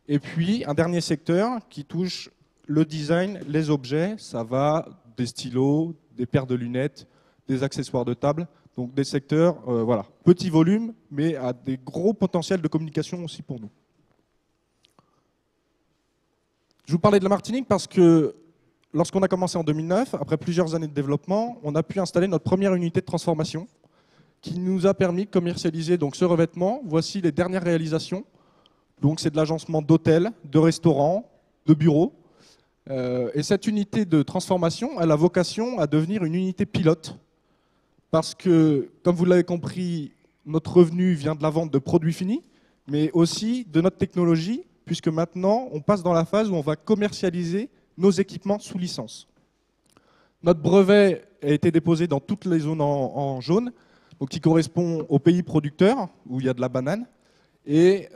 Et puis un dernier secteur qui touche le design, les objets, ça va des stylos, des paires de lunettes, des accessoires de table, donc des secteurs, voilà, petit volume, mais à des gros potentiels de communication aussi pour nous. Je vous parlais de la Martinique parce que lorsqu'on a commencé en 2009, après plusieurs années de développement, on a pu installer notre première unité de transformation qui nous a permis de commercialiser donc ce revêtement. Voici les dernières réalisations. Donc c'est de l'agencement d'hôtels, de restaurants, de bureaux. Et cette unité de transformation, elle a vocation à devenir une unité pilote parce que, comme vous l'avez compris, notre revenu vient de la vente de produits finis, mais aussi de notre technologie, puisque maintenant, on passe dans la phase où on va commercialiser nos équipements sous licence. Notre brevet a été déposé dans toutes les zones en jaune, donc qui correspond aux pays producteurs, où il y a de la banane, et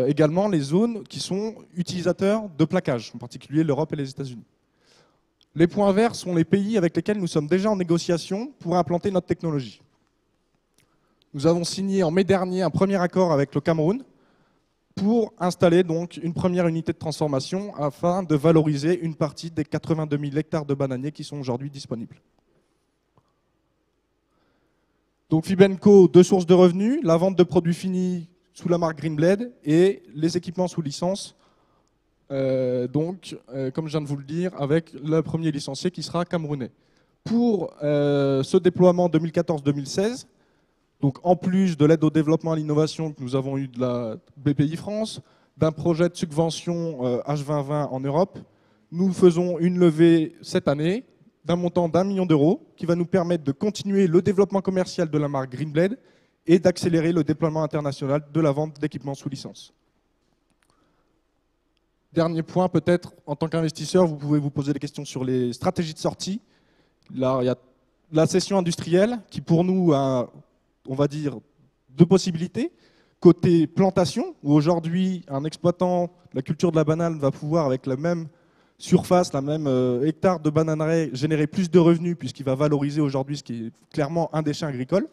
également les zones qui sont utilisateurs de plaquage, en particulier l'Europe et les États-Unis. Les points verts sont les pays avec lesquels nous sommes déjà en négociation pour implanter notre technologie. Nous avons signé en mai dernier un premier accord avec le Cameroun pour installer donc une première unité de transformation afin de valoriser une partie des 82 000 hectares de bananiers qui sont aujourd'hui disponibles. Donc Fibenco, 2 sources de revenus, la vente de produits finis sous la marque Greenblade et les équipements sous licence, comme je viens de vous le dire, avec le premier licencié qui sera camerounais. Pour ce déploiement 2014-2016, donc en plus de l'aide au développement et à l'innovation que nous avons eu de la BPI France, d'un projet de subvention H2020 en Europe, nous faisons une levée cette année d'un montant d'1 million d'euros qui va nous permettre de continuer le développement commercial de la marque Greenblade et d'accélérer le déploiement international de la vente d'équipements sous licence. Dernier point, peut-être, en tant qu'investisseur, vous pouvez vous poser des questions sur les stratégies de sortie. Là, il y a la session industrielle qui, pour nous, a, on va dire, deux possibilités. Côté plantation, où aujourd'hui, un exploitant de la culture de la banane va pouvoir, avec la même surface, la même hectare de bananeraies, générer plus de revenus, puisqu'il va valoriser aujourd'hui ce qui est clairement un déchet agricole.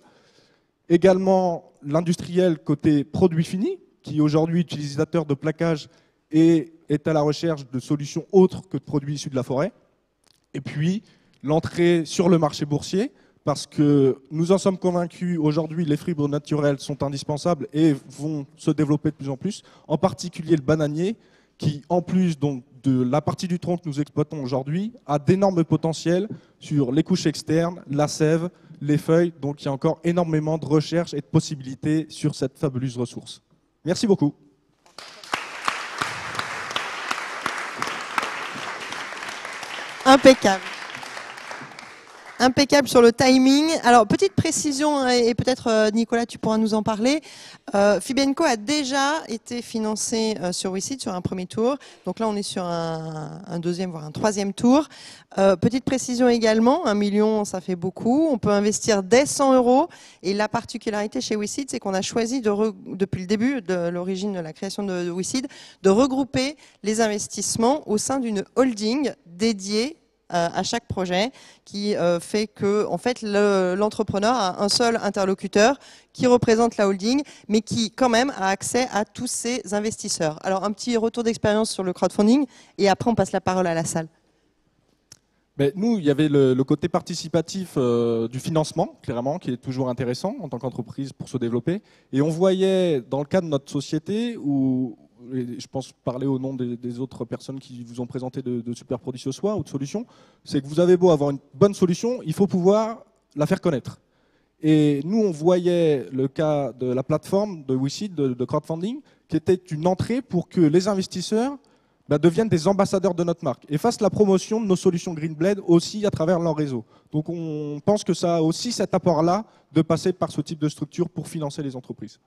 Également, l'industriel côté produit fini, qui est aujourd'hui utilisateur de plaquage et est à la recherche de solutions autres que de produits issus de la forêt. Et puis, l'entrée sur le marché boursier, parce que nous en sommes convaincus, aujourd'hui, les fibres naturelles sont indispensables et vont se développer de plus en plus, en particulier le bananier, qui, en plus donc, de la partie du tronc que nous exploitons aujourd'hui, a d'énormes potentiels sur les couches externes, la sève, les feuilles. Donc, il y a encore énormément de recherches et de possibilités sur cette fabuleuse ressource. Merci beaucoup. Impeccable. Impeccable sur le timing. Alors, petite précision, et peut-être Nicolas, tu pourras nous en parler. Fibenco a déjà été financé sur WeSeed sur un premier tour. Donc là, on est sur un deuxième, voire un troisième tour. Petite précision également, 1 million, ça fait beaucoup. On peut investir dès 100 €. Et la particularité chez WeSeed, c'est qu'on a choisi, depuis le début de l'origine de la création de WeSeed, de regrouper les investissements au sein d'une holding dédiée à chaque projet, qui fait que en fait, l'entrepreneur a un seul interlocuteur qui représente la holding, mais qui quand même a accès à tous ses investisseurs. Alors un petit retour d'expérience sur le crowdfunding, et après on passe la parole à la salle. Mais nous, il y avait le côté participatif du financement, clairement, qui est toujours intéressant en tant qu'entreprise pour se développer. Et on voyait dans le cas de notre société où, et je pense parler au nom des autres personnes qui vous ont présenté de super produits ce soir ou de solutions, c'est que vous avez beau avoir une bonne solution, il faut pouvoir la faire connaître. Et nous, on voyait le cas de la plateforme de WeSeed, de crowdfunding, qui était une entrée pour que les investisseurs deviennent des ambassadeurs de notre marque et fassent la promotion de nos solutions Greenblade aussi à travers leur réseau. Donc on pense que ça a aussi cet apport-là de passer par ce type de structure pour financer les entreprises.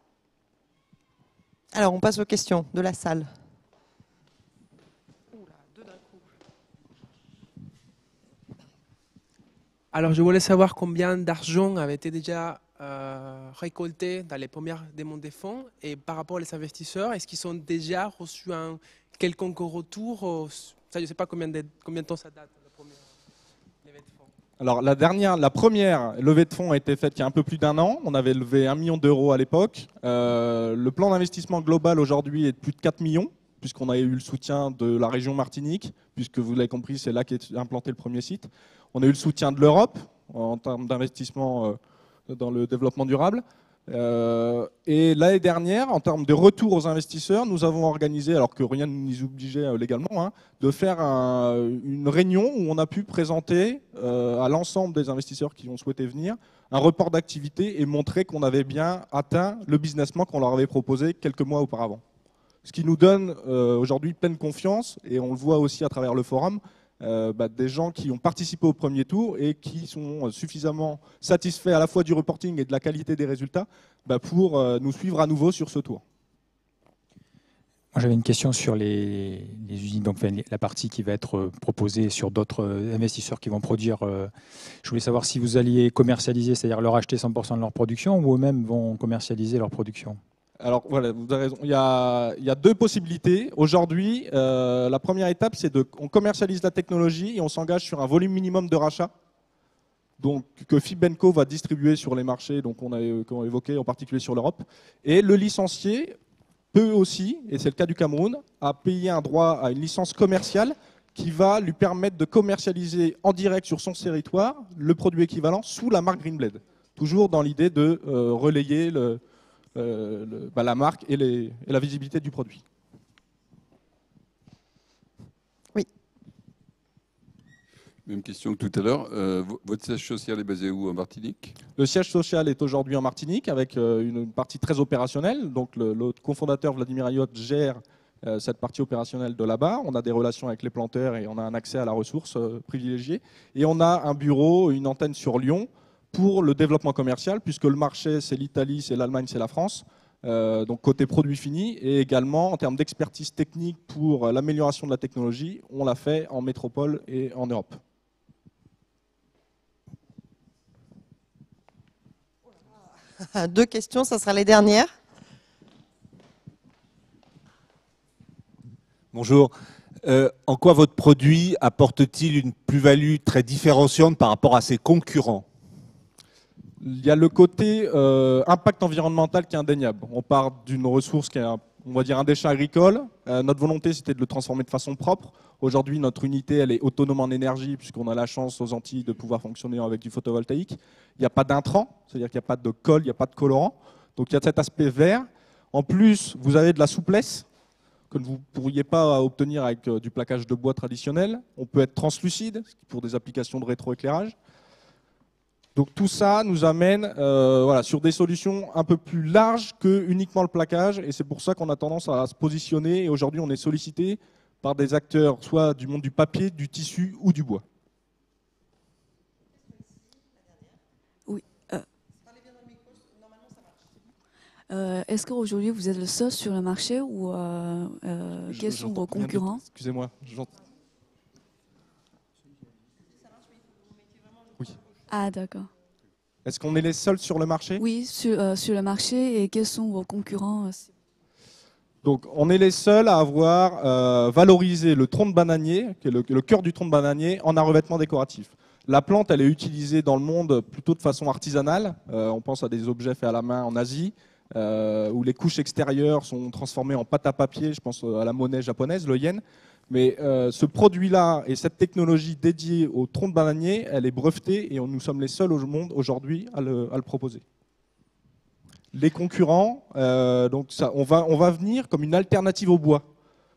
Alors, on passe aux questions de la salle. Alors, je voulais savoir combien d'argent avait été déjà récolté dans les premières demandes des fonds, et par rapport aux investisseurs, est-ce qu'ils ont déjà reçu un quelconque retour? Ça, je ne sais pas combien de temps ça date, la première levée de fonds. Alors, la première levée de fonds a été faite il y a un peu plus d'1 an. On avait levé 1 million d'euros à l'époque. Le plan d'investissement global aujourd'hui est de plus de 4 millions, puisqu'on a eu le soutien de la région Martinique, puisque vous l'avez compris, c'est là qu'est implanté le premier site. On a eu le soutien de l'Europe en termes d'investissement dans le développement durable. Et l'année dernière, en termes de retour aux investisseurs, nous avons organisé, alors que rien ne nous obligeait légalement, de faire une réunion où on a pu présenter à l'ensemble des investisseurs qui ont souhaité venir un report d'activité et montrer qu'on avait bien atteint le business plan qu'on leur avait proposé quelques mois auparavant. Ce qui nous donne aujourd'hui pleine confiance, et on le voit aussi à travers le forum, des gens qui ont participé au premier tour et qui sont suffisamment satisfaits à la fois du reporting et de la qualité des résultats pour nous suivre à nouveau sur ce tour. Moi, j'avais une question sur les usines, donc la partie qui va être proposée sur d'autres investisseurs qui vont produire. Je voulais savoir si vous alliez commercialiser, c'est-à-dire leur acheter 100% de leur production, ou eux-mêmes vont commercialiser leur production. Alors voilà, vous avez raison. Il y a deux possibilités. Aujourd'hui, la première étape, c'est on commercialise la technologie et on s'engage sur un volume minimum de rachat, donc que Fibenco va distribuer sur les marchés, donc qu'on a évoqué en particulier sur l'Europe. Et le licencié peut aussi, et c'est le cas du Cameroun, à payer un droit à une licence commerciale qui va lui permettre de commercialiser en direct sur son territoire le produit équivalent sous la marque Greenblade. Toujours dans l'idée de relayer la marque et la visibilité du produit. Oui. Même question que tout à l'heure. Votre siège social est basé où, en Martinique? Le siège social est aujourd'hui en Martinique avec une partie très opérationnelle. Donc le cofondateur Vladimir Ayotte gère cette partie opérationnelle de là-bas. On a des relations avec les planteurs et on a un accès à la ressource privilégiée. Et on a un bureau, une antenne sur Lyon pour le développement commercial, puisque le marché, c'est l'Italie, c'est l'Allemagne, c'est la France. Donc côté produit fini, et également en termes d'expertise technique pour l'amélioration de la technologie, on l'a fait en métropole et en Europe. Deux questions, ça sera les dernières. Bonjour. En quoi votre produit apporte-t-il une plus-value très différenciante par rapport à ses concurrents ? Il y a le côté impact environnemental qui est indéniable. On part d'une ressource qui est, on va dire, un déchet agricole. Notre volonté, c'était de le transformer de façon propre. Aujourd'hui, notre unité, elle est autonome en énergie puisqu'on a la chance aux Antilles de pouvoir fonctionner avec du photovoltaïque. Il n'y a pas d'intrant, c'est-à-dire qu'il n'y a pas de colle, il n'y a pas de colorant. Donc il y a cet aspect vert. En plus, vous avez de la souplesse que vous ne pourriez pas obtenir avec du plaquage de bois traditionnel. On peut être translucide pour des applications de rétroéclairage. Donc tout ça nous amène voilà, sur des solutions un peu plus larges que uniquement le plaquage, et c'est pour ça qu'on a tendance à se positionner, et aujourd'hui on est sollicité par des acteurs soit du monde du papier, du tissu ou du bois. Oui. Est-ce qu'aujourd'hui vous êtes le seul sur le marché ou quels sont vos concurrents? Excusez-moi. Oui. Ah d'accord. Est-ce qu'on est les seuls sur le marché? Oui, sur le marché, et quels sont vos concurrents? Donc on est les seuls à avoir valorisé le tronc de bananier, qui est le cœur du tronc de bananier, en un revêtement décoratif. La plante, elle est utilisée dans le monde plutôt de façon artisanale. On pense à des objets faits à la main en Asie, où les couches extérieures sont transformées en pâte à papier. Je pense à la monnaie japonaise, le yen. Mais ce produit-là et cette technologie dédiée au tronc de bananier, elle est brevetée et nous sommes les seuls au monde aujourd'hui à le proposer. Les concurrents, donc ça, on va venir comme une alternative au bois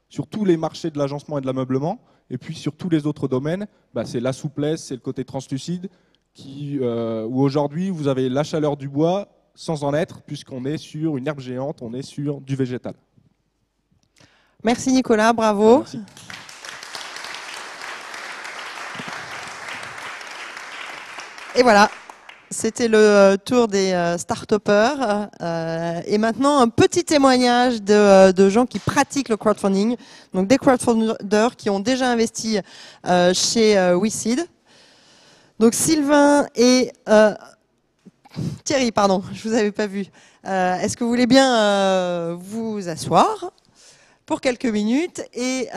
sur tous les marchés de l'agencement et de l'ameublement, et puis sur tous les autres domaines, c'est la souplesse, c'est le côté translucide, où aujourd'hui vous avez la chaleur du bois sans en être, puisqu'on est sur une herbe géante, on est sur du végétal. Merci Nicolas, bravo. Merci. Et voilà, c'était le tour des start-upers. Et maintenant, un petit témoignage de gens qui pratiquent le crowdfunding. Donc des crowdfunders qui ont déjà investi chez WeSeed. Donc Sylvain et Thierry, pardon, je vous avais pas vu. Est-ce que vous voulez bien vous asseoir pour quelques minutes et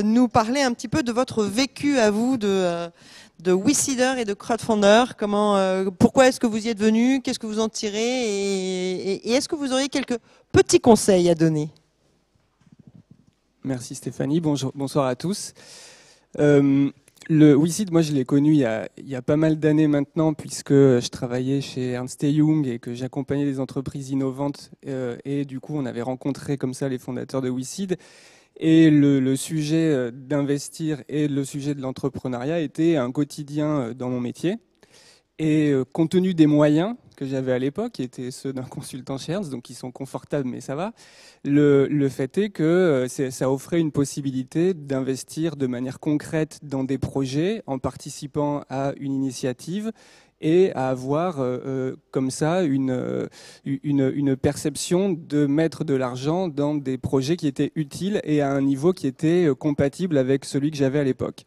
nous parler un petit peu de votre vécu à vous de WeSeeder et de crowdfunder. Pourquoi est-ce que vous y êtes venu? Qu'est-ce que vous en tirez? Et est-ce que vous auriez quelques petits conseils à donner? Merci Stéphanie, bonsoir à tous. Le WeSeed, moi je l'ai connu il y a pas mal d'années maintenant, puisque je travaillais chez Ernst & Young et que j'accompagnais des entreprises innovantes, et du coup on avait rencontré comme ça les fondateurs de WeSeed, et le sujet d'investir et le sujet de l'entrepreneuriat était un quotidien dans mon métier. Et compte tenu des moyens que j'avais à l'époque, qui étaient ceux d'un consultant chez Ernst, donc qui sont confortables, mais ça va, le fait est que ça offrait une possibilité d'investir de manière concrète dans des projets en participant à une initiative et à avoir comme ça une perception de mettre de l'argent dans des projets qui étaient utiles et à un niveau qui était compatible avec celui que j'avais à l'époque.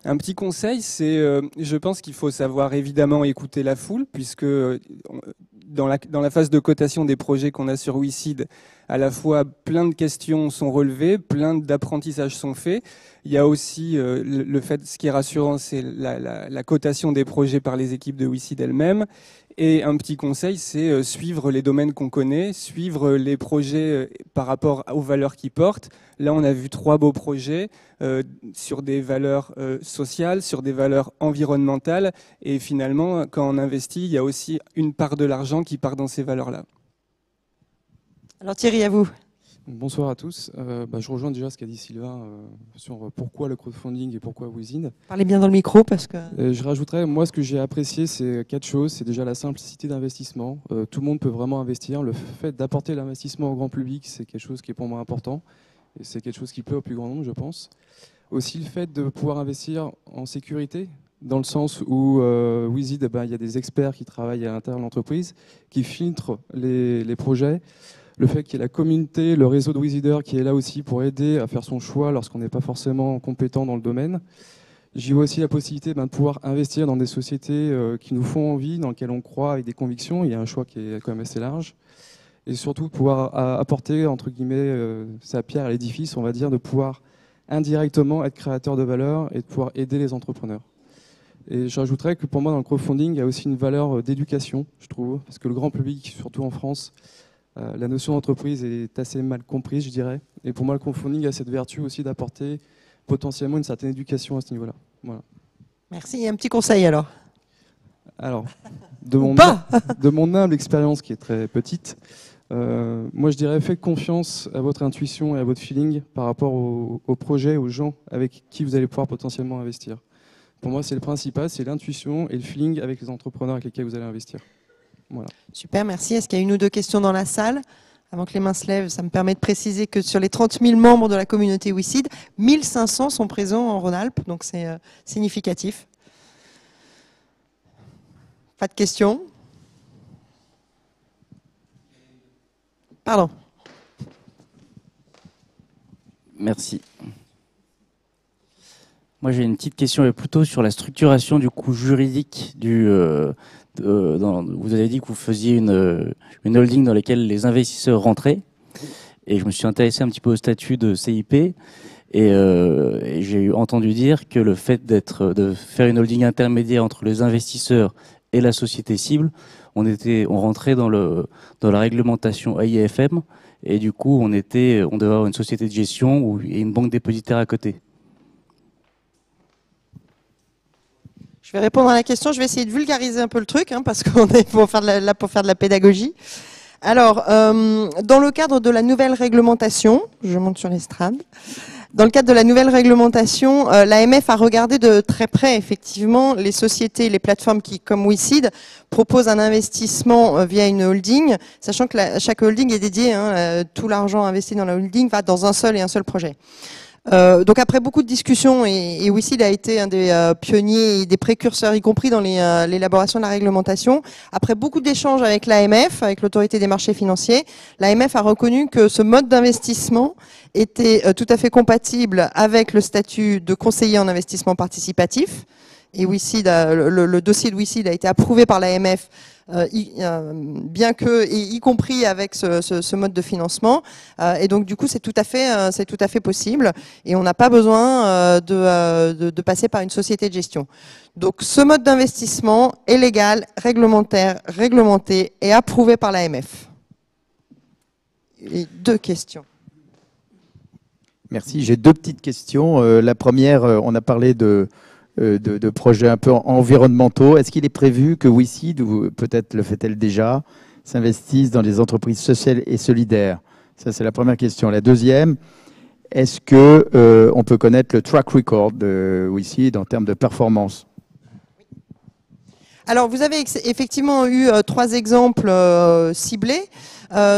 Un petit conseil, c'est, je pense qu'il faut savoir évidemment écouter la foule, puisque dans la phase de cotation des projets qu'on a sur WeSeed, à la fois plein de questions sont relevées, plein d'apprentissages sont faits. Il y a aussi le fait, ce qui est rassurant, c'est la cotation des projets par les équipes de WeSeed elles-mêmes. Et un petit conseil, c'est suivre les domaines qu'on connaît, suivre les projets par rapport aux valeurs qu'ils portent. Là, on a vu 3 beaux projets sur des valeurs sociales, sur des valeurs environnementales. Et finalement, quand on investit, il y a aussi une part de l'argent qui part dans ces valeurs-là. Alors Thierry, à vous. Bonsoir à tous. Je rejoins déjà ce qu'a dit Sylvain sur pourquoi le crowdfunding et pourquoi WISID. Parlez bien dans le micro parce que... Je rajouterais, moi ce que j'ai apprécié, c'est 4 choses. C'est déjà la simplicité d'investissement. Tout le monde peut vraiment investir. Le fait d'apporter l'investissement au grand public, c'est quelque chose qui est pour moi important. Et c'est quelque chose qui plaît au plus grand nombre, je pense. Aussi le fait de pouvoir investir en sécurité, dans le sens où WISID, il y a des experts qui travaillent à l'intérieur de l'entreprise, qui filtrent les projets. Le fait qu'il y ait la communauté, le réseau de WISIDers qui est là aussi pour aider à faire son choix lorsqu'on n'est pas forcément compétent dans le domaine. J'y vois aussi la possibilité de pouvoir investir dans des sociétés qui nous font envie, dans lesquelles on croit avec des convictions. Il y a un choix qui est quand même assez large. Et surtout, pouvoir apporter, entre guillemets, sa pierre à l'édifice, on va dire, de pouvoir indirectement être créateur de valeur et de pouvoir aider les entrepreneurs. Et j'ajouterais que pour moi, dans le crowdfunding, il y a aussi une valeur d'éducation, je trouve, parce que le grand public, surtout en France, la notion d'entreprise est assez mal comprise, je dirais. Et pour moi, le crowdfunding a cette vertu aussi d'apporter potentiellement une certaine éducation à ce niveau-là. Voilà. Merci. Et un petit conseil alors. Alors, de mon humble expérience qui est très petite, moi je dirais faites confiance à votre intuition et à votre feeling par rapport au projet, aux gens avec qui vous allez pouvoir potentiellement investir. Pour moi, c'est le principal, c'est l'intuition et le feeling avec les entrepreneurs avec lesquels vous allez investir. Voilà. Super, merci. Est-ce qu'il y a une ou deux questions dans la salle? Avant que les mains se lèvent, ça me permet de préciser que sur les 30 000 membres de la communauté WISID, 1500 sont présents en Rhône-Alpes, donc c'est significatif. Pas de questions? Pardon. Merci. Moi, j'ai une petite question plutôt sur la structuration du coût juridique du... vous avez dit que vous faisiez une holding dans laquelle les investisseurs rentraient, et je me suis intéressé un petit peu au statut de CIP, et j'ai entendu dire que le fait de faire une holding intermédiaire entre les investisseurs et la société cible, on rentrait dans la réglementation AIFM, et du coup on devait avoir une société de gestion et une banque dépositaire à côté. Je vais répondre à la question, je vais essayer de vulgariser un peu le truc, parce qu'on est pour faire de la pédagogie. Alors, dans le cadre de la nouvelle réglementation, je monte sur l'estrade, dans le cadre de la nouvelle réglementation, l'AMF a regardé de très près, effectivement, les sociétés, les plateformes qui, comme WISID, proposent un investissement via une holding, sachant que chaque holding est dédiée, tout l'argent investi dans la holding va dans un seul projet. Donc après beaucoup de discussions, et WISID a été un des pionniers et des précurseurs, y compris dans l'élaboration de la réglementation, après beaucoup d'échanges avec l'AMF, avec l'autorité des marchés financiers, l'AMF a reconnu que ce mode d'investissement était tout à fait compatible avec le statut de conseiller en investissement participatif. Et WISID le dossier de WISID a été approuvé par l'AMF, bien que, et y compris avec ce mode de financement. Et donc du coup, c'est tout à fait possible. Et on n'a pas besoin de passer par une société de gestion. Donc ce mode d'investissement est légal, réglementaire, réglementé et approuvé par l'AMF. Et 2 questions. Merci. J'ai 2 petites questions. La première, on a parlé de projets un peu environnementaux. Est-ce qu'il est prévu que WISID, ou peut-être le fait-elle déjà, s'investisse dans des entreprises sociales et solidaires? Ça, c'est la première question. La deuxième, est-ce que on peut connaître le track record de WISID en termes de performance? Alors, vous avez effectivement eu 3 exemples ciblés.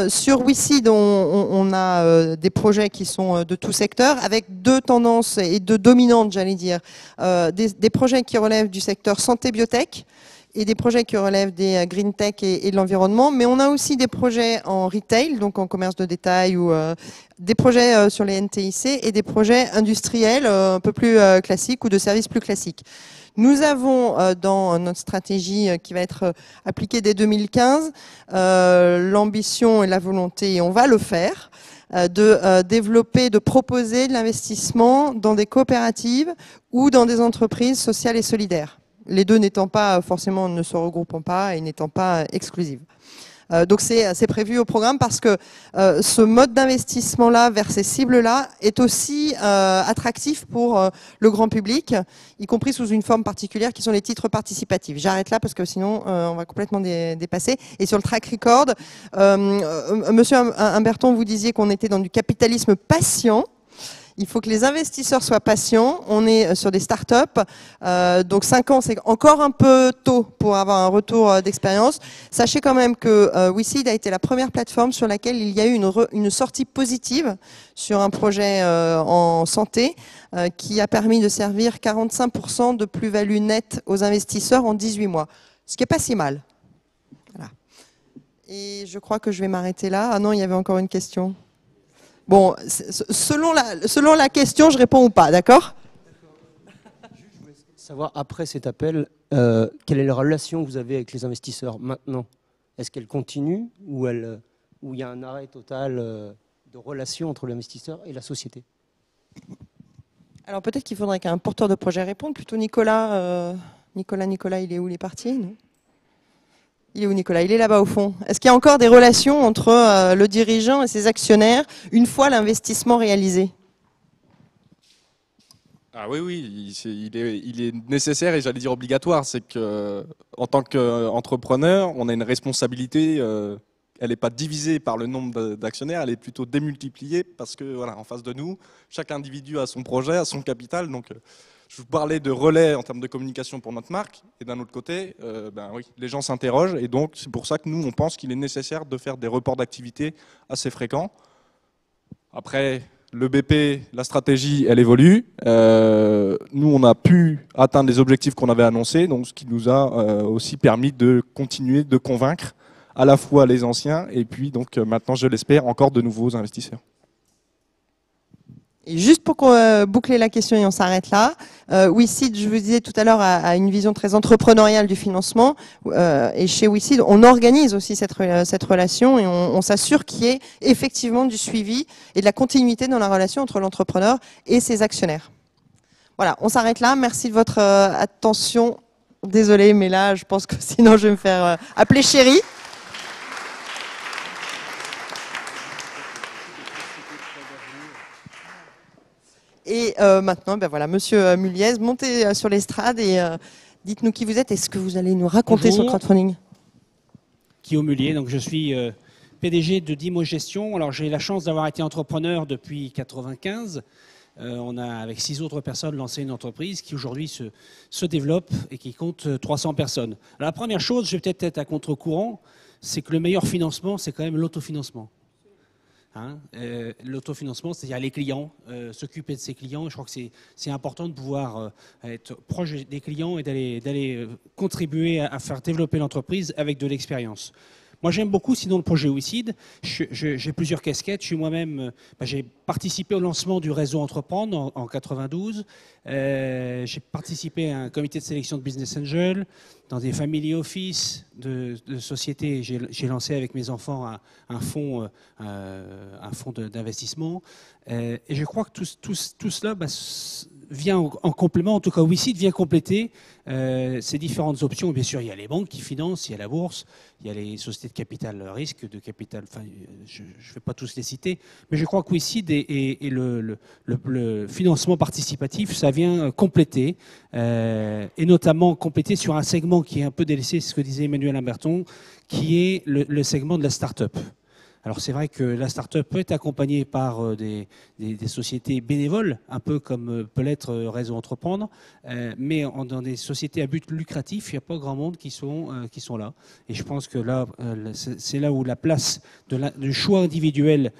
Sur WISID, on a des projets qui sont de tout secteur, avec 2 tendances et 2 dominantes, j'allais dire. Des projets qui relèvent du secteur santé-biotech et des projets qui relèvent des green tech et de l'environnement. Mais on a aussi des projets en retail, donc en commerce de détail, ou des projets sur les NTIC et des projets industriels un peu plus classiques ou de services plus classiques. Nous avons dans notre stratégie qui va être appliquée dès 2015 l'ambition et la volonté, et on va le faire, de développer, de proposer de l'investissement dans des coopératives ou dans des entreprises sociales et solidaires. Les deux n'étant pas forcément, ne se regroupant pas et n'étant pas exclusives. Donc c'est prévu au programme parce que ce mode d'investissement-là vers ces cibles-là est aussi attractif pour le grand public, y compris sous une forme particulière qui sont les titres participatifs. J'arrête là parce que sinon on va complètement dépasser. Et sur le track record, Monsieur Humberton, vous disiez qu'on était dans du capitalisme patient. Il faut que les investisseurs soient patients. On est sur des startups, donc 5 ans, c'est encore un peu tôt pour avoir un retour d'expérience. Sachez quand même que WeSeed a été la première plateforme sur laquelle il y a eu une sortie positive sur un projet en santé qui a permis de servir 45% de plus-value nette aux investisseurs en 18 mois, ce qui n'est pas si mal. Voilà. Et je crois que je vais m'arrêter là. Ah non, il y avait encore une question. Bon, selon la question, je réponds ou pas, d'accord? Savoir, après cet appel, quelle est la relation que vous avez avec les investisseurs maintenant? Est-ce qu'elle continue ou il y a un arrêt total de relation entre l'investisseur et la société? Alors peut-être qu'il faudrait qu'un porteur de projet réponde. Plutôt Nicolas. Nicolas, il est où? Il est parti, non? Il est où, Nicolas? Il est là-bas au fond. Est-ce qu'il y a encore des relations entre le dirigeant et ses actionnaires une fois l'investissement réalisé? Ah oui, il est nécessaire et j'allais dire obligatoire. C'est que en tant qu'entrepreneur, on a une responsabilité. Elle n'est pas divisée par le nombre d'actionnaires, elle est plutôt démultipliée parce que voilà, en face de nous, chaque individu a son projet, a son capital. Donc je vous parlais de relais en termes de communication pour notre marque, et d'un autre côté, oui, les gens s'interrogent, et donc c'est pour ça que nous, on pense qu'il est nécessaire de faire des reports d'activité assez fréquents. Après, le BP, la stratégie, elle évolue. Nous, on a pu atteindre les objectifs qu'on avait annoncés, donc ce qui nous a aussi permis de continuer de convaincre à la fois les anciens, et puis donc maintenant, je l'espère, encore de nouveaux investisseurs. Et juste pour boucler la question et on s'arrête là, WeSeed, je vous disais tout à l'heure, a une vision très entrepreneuriale du financement. Et chez WeSeed, on organise aussi cette relation et on s'assure qu'il y ait effectivement du suivi et de la continuité dans la relation entre l'entrepreneur et ses actionnaires. Voilà, on s'arrête là. Merci de votre attention. Désolée, mais là, je pense que sinon je vais me faire appeler chérie. Et maintenant, ben voilà, Monsieur Muliez, montez sur l'estrade et dites-nous qui vous êtes et ce que vous allez nous raconter sur le crowdfunding. Guillaume Mullier, donc je suis PDG de Dimo Gestion. Alors j'ai la chance d'avoir été entrepreneur depuis 1995. On a, avec 6 autres personnes, lancé une entreprise qui aujourd'hui se développe et qui compte 300 personnes. Alors, la première chose, je vais peut-être être à contre-courant, c'est que le meilleur financement, c'est quand même l'autofinancement. Hein, l'autofinancement, c'est-à-dire les clients, s'occuper de ses clients. Je crois que c'est important de pouvoir être proche des clients et d'aller contribuer à faire développer l'entreprise avec de l'expérience. Moi, j'aime beaucoup, sinon, le projet WeSeed. J'ai plusieurs casquettes. Je suis moi-même, j'ai participé au lancement du réseau Entreprendre en 92. J'ai participé à un comité de sélection de Business Angel, dans des family office de sociétés. J'ai lancé avec mes enfants un fonds d'investissement. Et je crois que tout cela vient en complément, en tout cas WeSeed vient compléter ces différentes options. Bien sûr, il y a les banques qui financent, il y a la bourse, il y a les sociétés de capital risque, de capital, enfin, je ne vais pas tous les citer, mais je crois que WeSeed et le financement participatif, ça vient compléter, et notamment compléter sur un segment qui est un peu délaissé, c'est ce que disait Emmanuel Humberton, qui est le segment de la start-up. Alors c'est vrai que la start-up peut être accompagnée par des sociétés bénévoles, un peu comme peut l'être Réseau Entreprendre, mais dans des sociétés à but lucratif, il n'y a pas grand monde qui sont là. Et je pense que là, c'est là où la place du choix individuel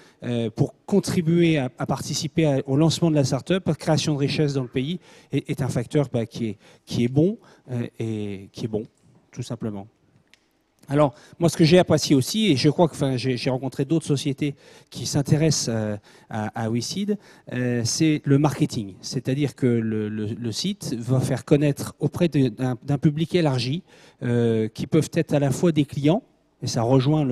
pour contribuer à participer au lancement de la start-up, à création de richesse dans le pays, est un facteur qui est bon, tout simplement. Alors, moi, ce que j'ai apprécié aussi, et je crois que j'ai rencontré d'autres sociétés qui s'intéressent à WeSeed, c'est le marketing. C'est-à-dire que le site va faire connaître auprès d'un public élargi, qui peuvent être à la fois des clients, et ça rejoint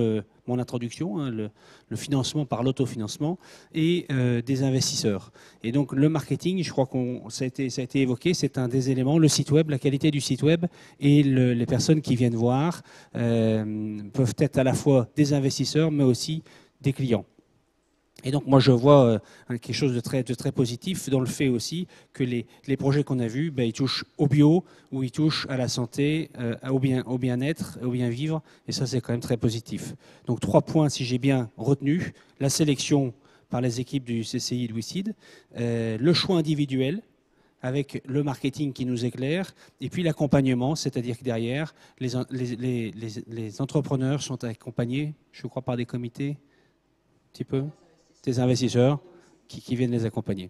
mon introduction, hein, le financement par l'autofinancement, et des investisseurs. Et donc le marketing, je crois que ça a été évoqué, c'est un des éléments, le site web, la qualité du site web, et les personnes qui viennent voir peuvent être à la fois des investisseurs, mais aussi des clients. Et donc moi je vois quelque chose de très positif dans le fait aussi que les projets qu'on a vus, ben, ils touchent au bio, ou ils touchent à la santé, au bien-être, au bien-vivre, et ça c'est quand même très positif. Donc 3 points si j'ai bien retenu: la sélection par les équipes du CCI de WICID, le choix individuel avec le marketing qui nous éclaire, et puis l'accompagnement, c'est-à-dire que derrière, les entrepreneurs sont accompagnés, je crois, par des comités, un petit peu, des investisseurs qui viennent les accompagner.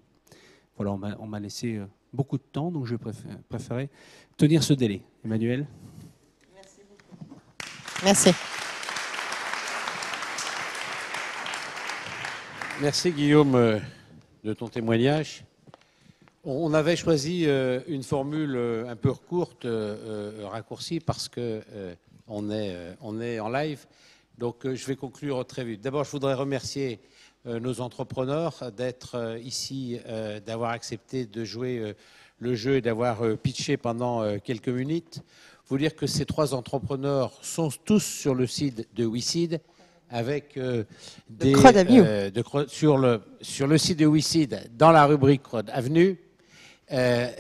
Voilà, on m'a laissé beaucoup de temps, donc je préférais tenir ce délai. Emmanuel. Merci beaucoup. Merci. Merci Guillaume de ton témoignage. On avait choisi une formule un peu courte, raccourcie, parce que on est en live. Donc je vais conclure très vite. D'abord, je voudrais remercier nos entrepreneurs d'être ici, d'avoir accepté de jouer le jeu et d'avoir pitché pendant quelques minutes. Vous dire que ces 3 entrepreneurs sont tous sur le site de WICID, avec sur le site de WICID, dans la rubrique Crowd Avenue.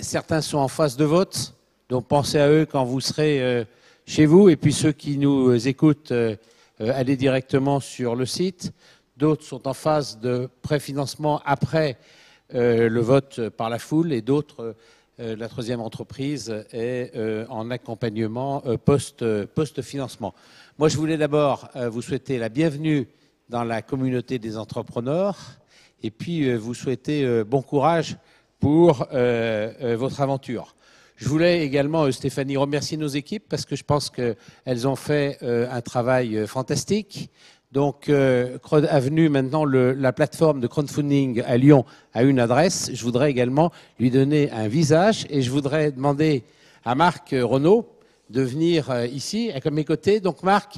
Certains sont en phase de vote, donc pensez à eux quand vous serez chez vous. Et puis ceux qui nous écoutent, allez directement sur le site. D'autres sont en phase de préfinancement après le vote par la foule, et d'autres, la 3e entreprise, est en accompagnement post-financement. Moi, je voulais d'abord vous souhaiter la bienvenue dans la communauté des entrepreneurs, et puis vous souhaiter bon courage pour votre aventure. Je voulais également, Stéphanie, remercier nos équipes, parce que je pense qu'elles ont fait un travail fantastique. Donc, Crowd Avenue, maintenant, la plateforme de crowdfunding à Lyon a une adresse. Je voudrais également lui donner un visage, et je voudrais demander à Marc Renaud de venir ici, à mes côtés. Donc, Marc,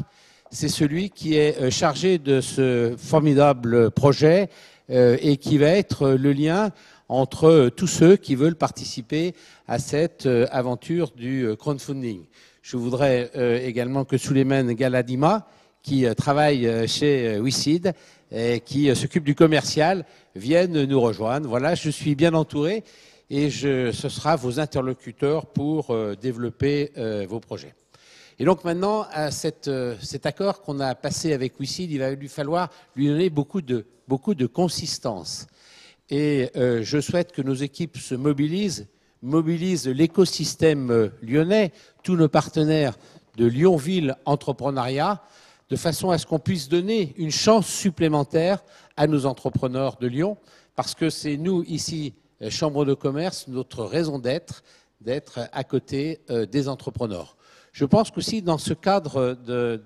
c'est celui qui est chargé de ce formidable projet et qui va être le lien entre tous ceux qui veulent participer à cette aventure du crowdfunding. Je voudrais également que Souleymane Galadima, qui travaille chez WICID et qui s'occupe du commercial, viennent nous rejoindre. Voilà, je suis bien entouré, et ce sera vos interlocuteurs pour développer vos projets. Et donc maintenant, à cet accord qu'on a passé avec WICID, il va lui falloir lui donner beaucoup de consistance. Et je souhaite que nos équipes se mobilisent l'écosystème lyonnais, tous nos partenaires de Lyonville Entrepreneuriat, de façon à ce qu'on puisse donner une chance supplémentaire à nos entrepreneurs de Lyon, parce que c'est nous, ici, Chambre de commerce, notre raison d'être à côté des entrepreneurs. Je pense qu'aussi dans ce cadre de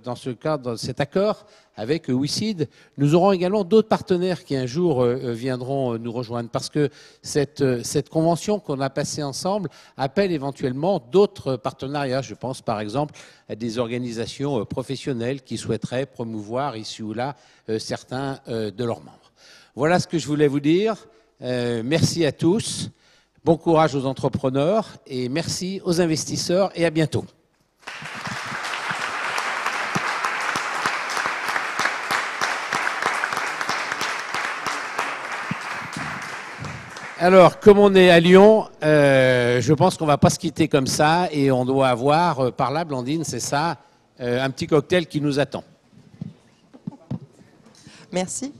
cet accord avec WICID, nous aurons également d'autres partenaires qui un jour viendront nous rejoindre, parce que cette convention qu'on a passée ensemble appelle éventuellement d'autres partenariats. Je pense par exemple à des organisations professionnelles qui souhaiteraient promouvoir ici ou là certains de leurs membres. Voilà ce que je voulais vous dire. Merci à tous, bon courage aux entrepreneurs, et merci aux investisseurs, et à bientôt. Alors, comme on est à Lyon, je pense qu'on ne va pas se quitter comme ça, et on doit avoir, par là, Blandine, c'est ça, un petit cocktail qui nous attend. Merci.